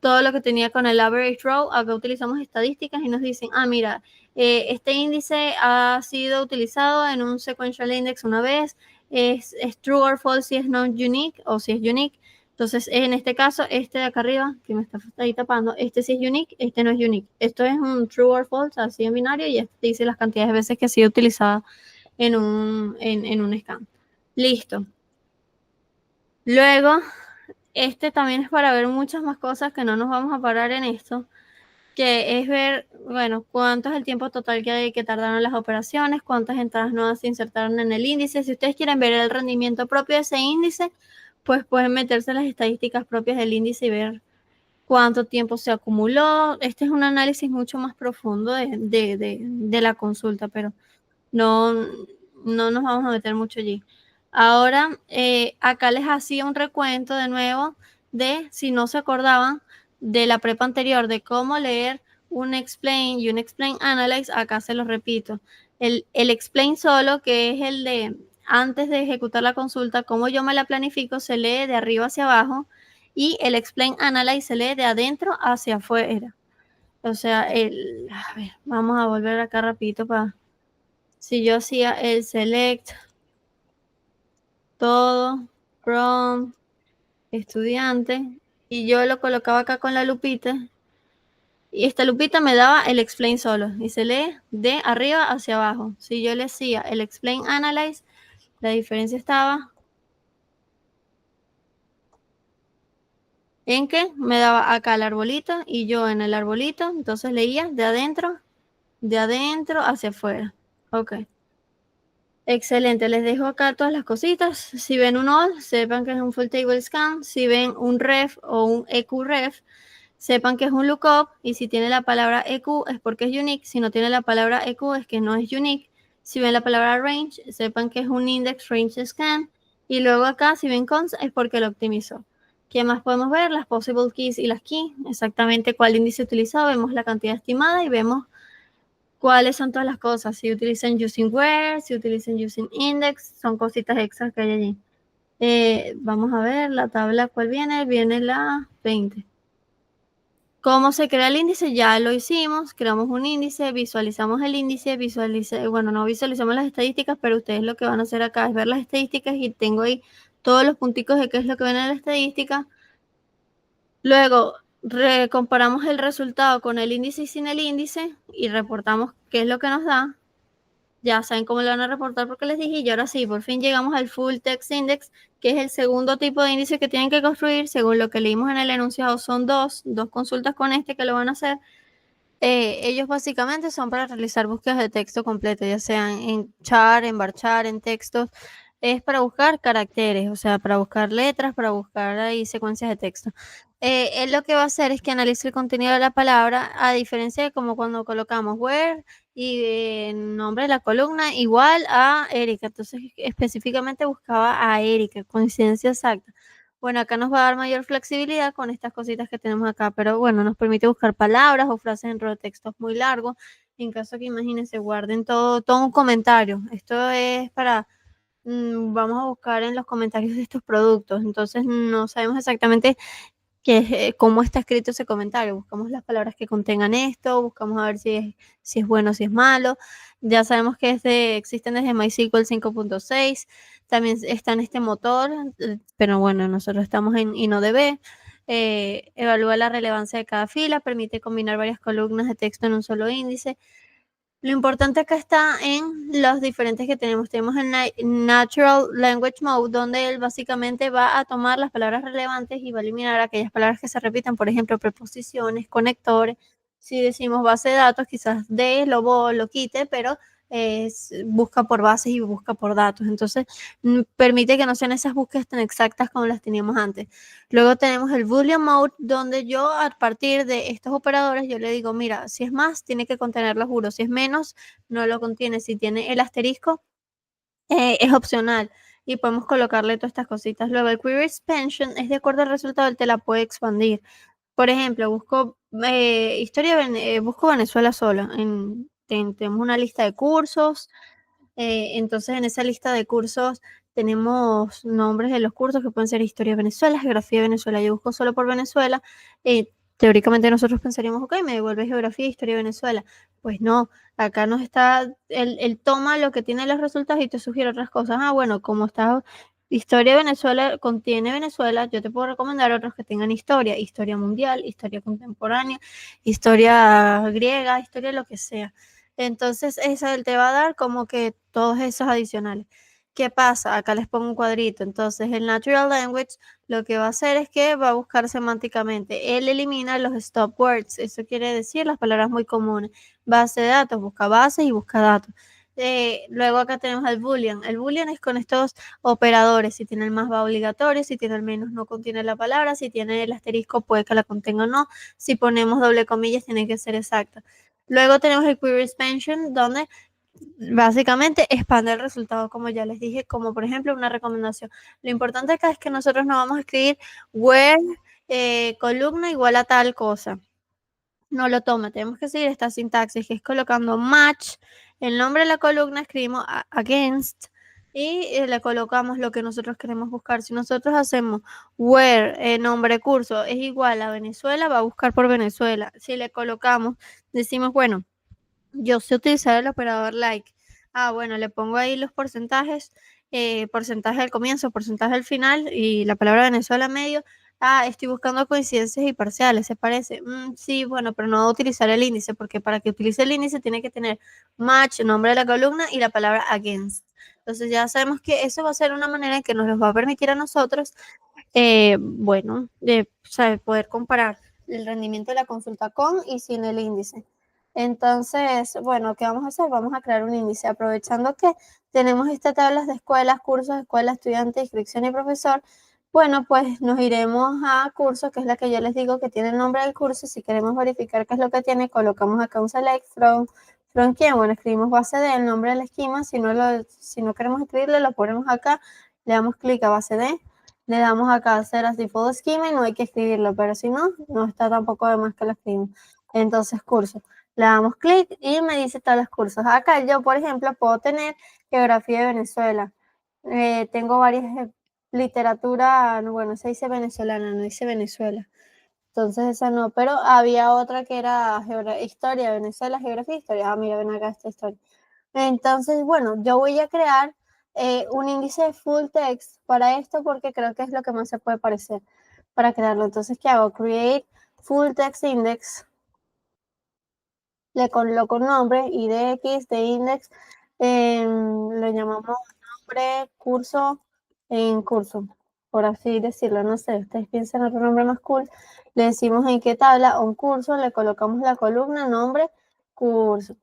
todo lo que tenía con el average row? Acá utilizamos estadísticas y nos dicen, mira, este índice ha sido utilizado en un sequential index una vez, es true or false si es non-unique o si es unique. Entonces, en este caso, este de acá arriba, que me está ahí tapando, este sí es unique, este no es unique. Esto es un true or false, así en binario, y este dice las cantidades de veces que ha sido utilizada en un scan. Listo. Luego, este también es para ver muchas más cosas que no nos vamos a parar en esto, que es ver, bueno, cuánto es el tiempo total que tardaron las operaciones, cuántas entradas nuevas se insertaron en el índice. Si ustedes quieren ver el rendimiento propio de ese índice, pues pueden meterse en las estadísticas propias del índice y ver cuánto tiempo se acumuló. Este es un análisis mucho más profundo de la consulta, pero no nos vamos a meter mucho allí. Ahora, acá les hacía un recuento de nuevo de, si no se acordaban, de la prepa anterior, de cómo leer un explain y un explain analyze. Acá se los repito. El explain solo, que es el de antes de ejecutar la consulta, cómo yo me la planifico, se lee de arriba hacia abajo, y el explain analyze se lee de adentro hacia afuera. O sea, a ver, vamos a volver acá rapidito para... Si yo hacía el select, todo, from, estudiante, y yo lo colocaba acá con la lupita, y esta lupita me daba el explain solo, y se lee de arriba hacia abajo. Si yo le hacía el explain analyze, la diferencia estaba en que me daba acá el arbolito, y yo en el arbolito, entonces leía de adentro hacia afuera. Ok. Excelente, les dejo acá todas las cositas. Si ven un all, sepan que es un full table scan. Si ven un ref o un EQREF, sepan que es un lookup. Y si tiene la palabra EQ es porque es unique. Si no tiene la palabra EQ es que no es unique. Si ven la palabra range, sepan que es un index range scan. Y luego acá, si ven cons, es porque lo optimizó. ¿Qué más podemos ver? Las possible keys y las keys. Exactamente cuál índice utilizado. Vemos la cantidad estimada y vemos cuáles son todas las cosas. Si utilizan using where, si utilizan using index, son cositas extras que hay allí. Vamos a ver la tabla, ¿cuál viene? Viene la 20. ¿Cómo se crea el índice? Ya lo hicimos, creamos un índice, visualizamos el índice, bueno, no visualizamos las estadísticas, pero ustedes lo que van a hacer acá es ver las estadísticas, y tengo ahí todos los punticos de qué es lo que viene en la estadística. Luego, comparamos el resultado con el índice y sin el índice y reportamos qué es lo que nos da. Ya saben cómo lo van a reportar porque les dije. Y ahora sí, por fin llegamos al Full Text Index, que es el segundo tipo de índice que tienen que construir. Según lo que leímos en el enunciado, son dos consultas con este que lo van a hacer. Ellos básicamente son para realizar búsquedas de texto completo, ya sean en char, en varchar, en textos. Es para buscar caracteres, o sea, para buscar letras, para buscar ahí secuencias de texto. Él lo que va a hacer es que analice el contenido de la palabra, a diferencia de como cuando colocamos where y el nombre de la columna igual a Erika. Entonces, específicamente buscaba a Erika, coincidencia exacta. Bueno, acá nos va a dar mayor flexibilidad con estas cositas que tenemos acá, pero bueno, nos permite buscar palabras o frases dentro de textos muy largos, en caso que, imagínense, guarden todo un comentario. Esto es para... vamos a buscar en los comentarios de estos productos, entonces no sabemos exactamente que es cómo está escrito ese comentario. Buscamos las palabras que contengan esto, buscamos a ver si es bueno o si es malo. Ya sabemos que existen desde MySQL 5.6, también está en este motor, pero bueno, nosotros estamos en InnoDB. Evalúa la relevancia de cada fila, permite combinar varias columnas de texto en un solo índice. Lo importante acá está en los diferentes que tenemos. Tenemos el Natural Language Mode, donde él básicamente va a tomar las palabras relevantes y va a eliminar aquellas palabras que se repitan, por ejemplo, preposiciones, conectores. Si decimos base de datos, quizás lo quite, pero busca por bases y busca por datos. Entonces, permite que no sean esas búsquedas tan exactas como las teníamos antes. Luego tenemos el Boolean Mode, donde yo a partir de estos operadores, yo le digo, mira, si es más, tiene que contenerlo, juro. Si es menos, no lo contiene. Si tiene el asterisco, es opcional. Y podemos colocarle todas estas cositas. Luego el Query Expansion es de acuerdo al resultado, él te la puede expandir. Por ejemplo, busco Venezuela solo. Tenemos una lista de cursos. Entonces, en esa lista de cursos tenemos nombres de los cursos que pueden ser Historia de Venezuela, Geografía de Venezuela. Yo busco solo por Venezuela. Teóricamente nosotros pensaríamos, ok, me devuelve Geografía e Historia de Venezuela. Pues no, acá nos está, él toma lo que tiene los resultados y te sugiere otras cosas. Ah, bueno, como está Historia de Venezuela, contiene Venezuela, yo te puedo recomendar otros que tengan historia mundial, historia contemporánea, historia griega, historia lo que sea. Entonces, esa él te va a dar como que todos esos adicionales. ¿Qué pasa? Acá les pongo un cuadrito. Entonces, el Natural Language lo que va a hacer es que va a buscar semánticamente. Él elimina los stop words. Eso quiere decir las palabras muy comunes. Base de datos, busca bases y busca datos. Luego acá tenemos el Boolean. El Boolean es con estos operadores. Si tiene el más va obligatorio, si tiene el menos no contiene la palabra, si tiene el asterisco puede que la contenga o no. Si ponemos doble comillas tiene que ser exacto. Luego tenemos el Query Expansion, donde básicamente expande el resultado, como ya les dije, como por ejemplo una recomendación. Lo importante acá es que nosotros no vamos a escribir where columna igual a tal cosa. No lo toma, tenemos que seguir esta sintaxis, que es colocando match, el nombre de la columna, escribimos against y le colocamos lo que nosotros queremos buscar. Si nosotros hacemos where nombre curso es igual a Venezuela, va a buscar por Venezuela. Si le colocamos, decimos, bueno, yo sé utilizar el operador like. Ah, bueno, le pongo ahí los porcentajes, porcentaje al comienzo, porcentaje al final y la palabra Venezuela medio. Ah, estoy buscando coincidencias y parciales, ¿se parece? Sí, bueno, pero no voy a utilizar el índice porque para que utilice el índice tiene que tener match, nombre de la columna y la palabra against. Entonces ya sabemos que eso va a ser una manera en que nos los va a permitir a nosotros, bueno, poder comparar el rendimiento de la consulta con y sin el índice. Entonces, bueno, ¿qué vamos a hacer? Vamos a crear un índice, aprovechando que tenemos estas tablas de escuelas, cursos, escuela, estudiante, inscripción y profesor. Bueno, pues nos iremos a cursos, que es la que yo les digo que tiene el nombre del curso. Si queremos verificar qué es lo que tiene, colocamos acá un select from quién. Bueno, escribimos base de el nombre del esquema. Si no queremos escribirle, lo ponemos acá, le damos clic a base de, le damos acá a hacer as default schema y no hay que escribirlo, pero si no, no está tampoco de más que lo escribimos. Entonces, curso. Le damos clic y me dice todos los cursos. Acá yo, por ejemplo, puedo tener Geografía de Venezuela. Tengo varias literatura, bueno, se dice venezolana, no dice Venezuela. Entonces esa no, pero había otra que era Historia de Venezuela, Geografía e Historia. Ah, mira, ven acá esta historia. Entonces, bueno, yo voy a crear un índice de full text para esto porque creo que es lo que más se puede parecer para crearlo. Entonces, ¿qué hago? Create full text index. Le coloco un nombre, IDX de index, le llamamos nombre, curso, en curso, por así decirlo, no sé, ustedes piensan otro nombre más cool, le decimos en qué tabla, un curso, le colocamos la columna, nombre, curso.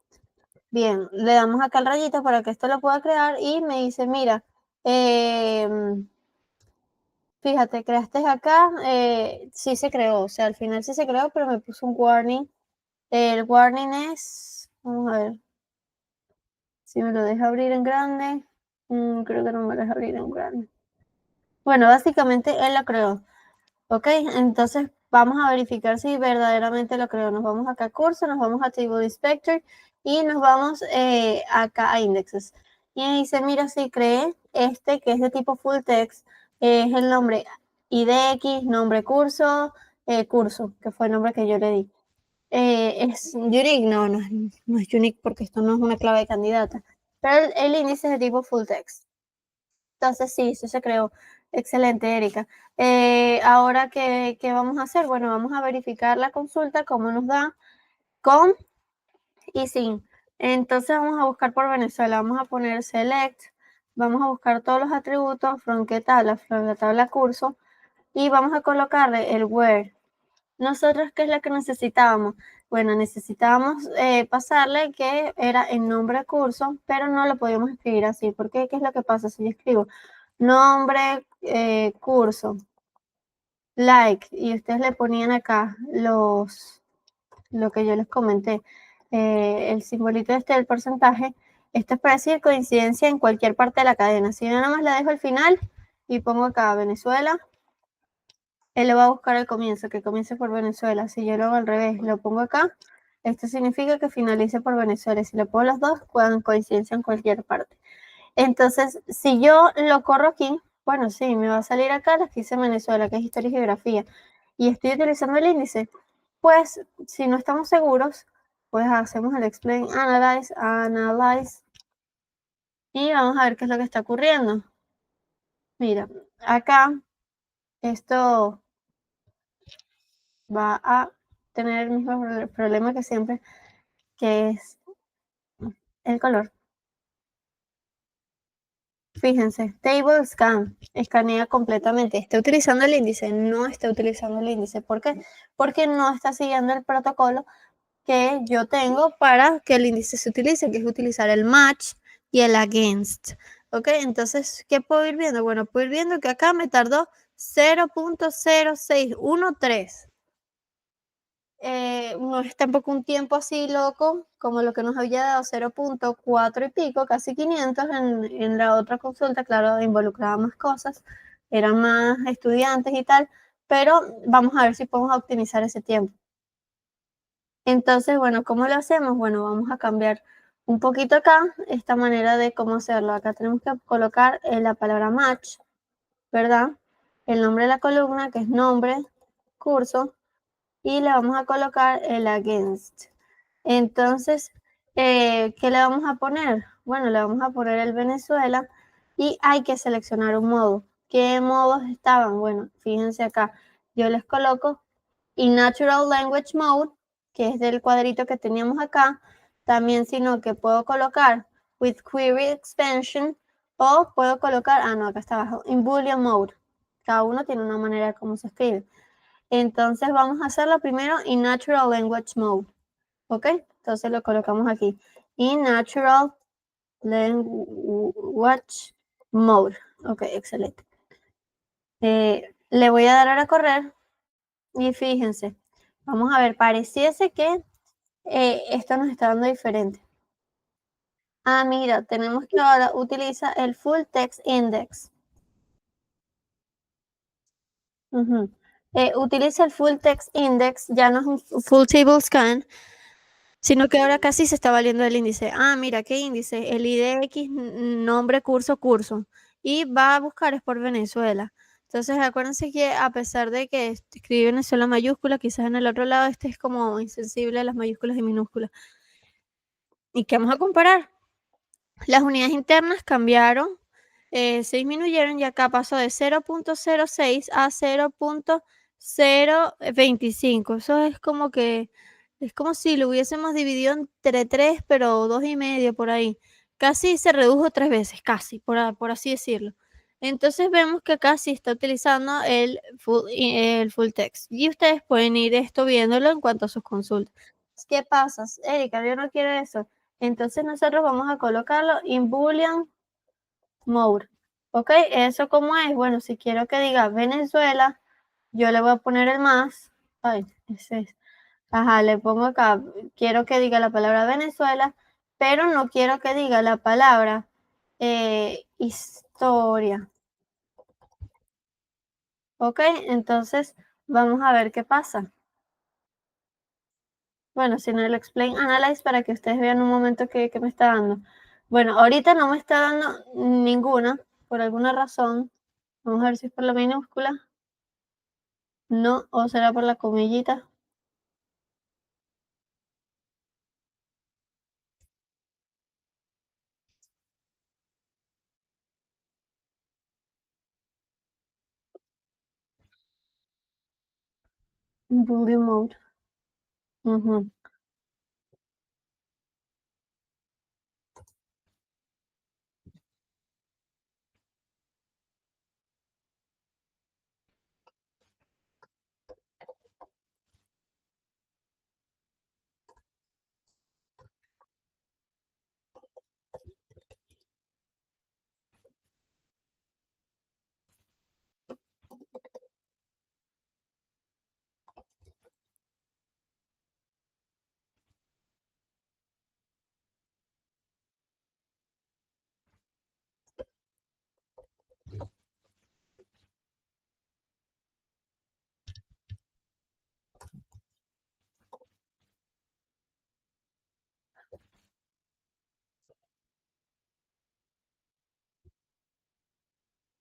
Bien, le damos acá el rayito para que esto lo pueda crear y me dice, mira, fíjate, creaste acá, sí se creó, o sea, al final sí se creó, pero me puso un warning. El warning es, vamos a ver, si me lo deja abrir en grande, creo que no me lo deja abrir en grande. Bueno, básicamente él lo creó, ¿ok? Entonces vamos a verificar si verdaderamente lo creó. Nos vamos acá a curso, nos vamos a Table Inspector y nos vamos acá a Indexes. Y dice, mira, si creé este que es de tipo full text, es el nombre IDX, nombre curso, curso, que fue el nombre que yo le di. ¿Es unique? No, no es unique porque esto no es una clave de candidata. Pero el índice es de tipo full text. Entonces sí, eso se creó. Excelente, Erika. Ahora, ¿qué vamos a hacer? Bueno, vamos a verificar la consulta, cómo nos da con y sin. Entonces vamos a buscar por Venezuela. Vamos a poner select. Vamos a buscar todos los atributos from qué tabla, from la tabla curso. Y vamos a colocarle el where. Nosotros, ¿qué es lo que necesitábamos? Bueno, necesitábamos pasarle que era el nombre curso, pero no lo podíamos escribir así. ¿Por qué? ¿Qué es lo que pasa si yo escribo nombre curso, like, y ustedes le ponían acá lo que yo les comenté, el simbolito del porcentaje? Esto es para decir coincidencia en cualquier parte de la cadena. Si yo nada más la dejo al final y pongo acá Venezuela, él le va a buscar el comienzo, que comience por Venezuela. Si yo lo hago al revés, lo pongo acá, esto significa que finalice por Venezuela. Si le pongo los dos, puedan coincidencia en cualquier parte. Entonces, si yo lo corro aquí, bueno, sí, me va a salir acá la que dice Venezuela, que es historia y geografía, y estoy utilizando el índice. Pues, si no estamos seguros, pues hacemos el explain, analyze, y vamos a ver qué es lo que está ocurriendo. Mira, acá esto va a tener el mismo problema que siempre, que es el color. Fíjense, Table Scan escanea completamente. ¿Está utilizando el índice? No está utilizando el índice. ¿Por qué? Porque no está siguiendo el protocolo que yo tengo para que el índice se utilice, que es utilizar el match y el against. ¿Ok? Entonces, ¿qué puedo ir viendo? Bueno, puedo ir viendo que acá me tardó 0.0613. No es tampoco un tiempo así loco como lo que nos había dado 0.4 y pico, casi 500 en la otra consulta. Claro, involucraba más cosas, eran más estudiantes y tal, pero vamos a ver si podemos optimizar ese tiempo. Entonces, bueno, ¿cómo lo hacemos? Bueno, vamos a cambiar un poquito acá esta manera de cómo hacerlo. Acá tenemos que colocar la palabra match, ¿verdad? El nombre de la columna, que es nombre, curso, y le vamos a colocar el against. Entonces, ¿qué le vamos a poner? Bueno, le vamos a poner el Venezuela y hay que seleccionar un modo. ¿Qué modos estaban? Bueno, fíjense acá, yo les coloco in Natural Language Mode, que es del cuadrito que teníamos acá, también, sino que puedo colocar with Query Expansion o puedo colocar, no, acá está abajo, in Boolean Mode. Cada uno tiene una manera de cómo se escribe. Entonces vamos a hacerlo primero en Natural Language Mode. ¿Ok? Entonces lo colocamos aquí. In Natural Language Mode. Ok, excelente. Le voy a dar a correr y fíjense. Vamos a ver, pareciese que esto nos está dando diferente. Mira, tenemos que ahora utiliza el Full Text Index. Utiliza el Full Text Index, ya no es un Full Table Scan, sino que ahora casi se está valiendo el índice. Mira, ¿qué índice? El IDX, nombre, curso, curso. Y va a buscar es por Venezuela. Entonces, acuérdense que a pesar de que escribe Venezuela mayúscula, quizás en el otro lado este es como insensible a las mayúsculas y minúsculas. ¿Y qué vamos a comparar? Las unidades internas cambiaron, se disminuyeron y acá pasó de 0.06 a 0.025. Eso es como que, es como si lo hubiésemos dividido entre 3, pero 2,5 por ahí. Casi se redujo 3 veces, casi, por así decirlo. Entonces vemos que acá sí está utilizando el full text. Y ustedes pueden ir esto viéndolo en cuanto a sus consultas. ¿Qué pasa? Erika, yo no quiero eso. Entonces nosotros vamos a colocarlo en Boolean Mode. ¿Ok? ¿Eso cómo es? Bueno, si quiero que diga Venezuela, yo le voy a poner el más. Ay, ese es. Ajá, le pongo acá. Quiero que diga la palabra Venezuela, pero no quiero que diga la palabra historia. ¿Ok? Entonces, vamos a ver qué pasa. Bueno, sino el explain analyze para que ustedes vean un momento que me está dando. Bueno, ahorita no me está dando ninguna, por alguna razón. Vamos a ver si es por la minúscula. No, o será por la comillita. Bully mode. Ujú.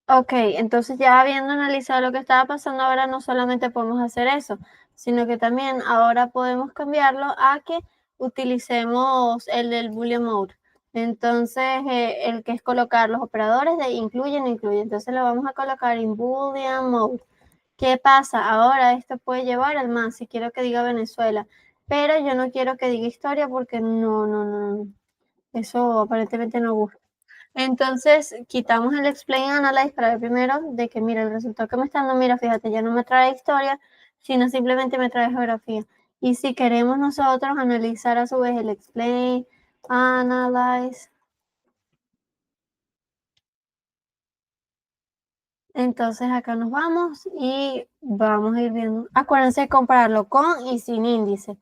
Ok, entonces ya habiendo analizado lo que estaba pasando ahora, no solamente podemos hacer eso, sino que también ahora podemos cambiarlo a que utilicemos el del Boolean Mode. Entonces, el que es colocar los operadores de incluye, no incluye. Entonces lo vamos a colocar en Boolean Mode. ¿Qué pasa? Ahora esto puede llevar al más, si quiero que diga Venezuela, pero yo no quiero que diga historia porque no. Eso aparentemente no gusta. Entonces, quitamos el explain analyze para ver primero de que, mira, el resultado que me está dando, mira, fíjate, ya no me trae historia, sino simplemente me trae geografía. Y si queremos nosotros analizar a su vez el explain analyze, entonces acá nos vamos y vamos a ir viendo. Acuérdense de compararlo con y sin índice.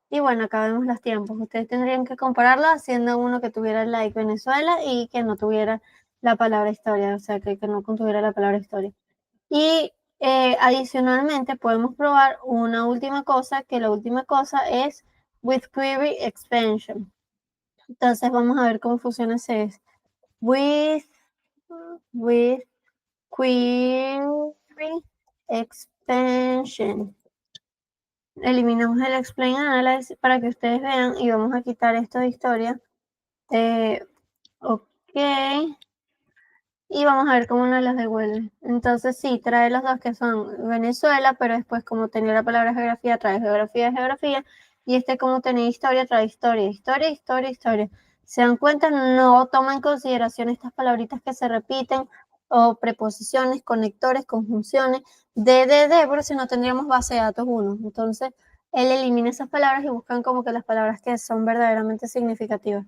Y bueno, acá vemos los tiempos. Ustedes tendrían que compararlo haciendo uno que tuviera el like Venezuela y que no tuviera la palabra historia, o sea, que no contuviera la palabra historia. Y adicionalmente podemos probar una última cosa, que la última cosa es with query expansion. Entonces vamos a ver cómo funciona ese with query expansion. Eliminamos el explain analyze para que ustedes vean y vamos a quitar esto de historia. Ok. Y vamos a ver cómo nos los devuelve. Entonces sí, trae los dos que son Venezuela, pero después como tenía la palabra geografía, trae geografía. Y este como tenía historia, trae historia. ¿Se dan cuenta? No toma en consideración estas palabritas que se repiten, o preposiciones, conectores, conjunciones, de, porque si no tendríamos base de datos 1. Entonces, él elimina esas palabras y buscan como que las palabras que son verdaderamente significativas.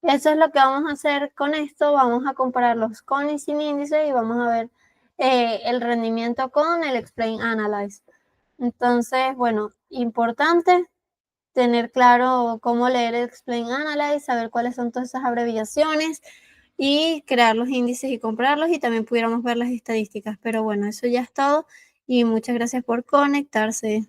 Eso es lo que vamos a hacer con esto. Vamos a comparar los con y sin índice y vamos a ver el rendimiento con el explain analyze. Entonces, bueno, importante tener claro cómo leer el explain analyze, saber cuáles son todas esas abreviaciones y crear los índices y compararlos, y también pudiéramos ver las estadísticas. Pero bueno, eso ya es todo y muchas gracias por conectarse.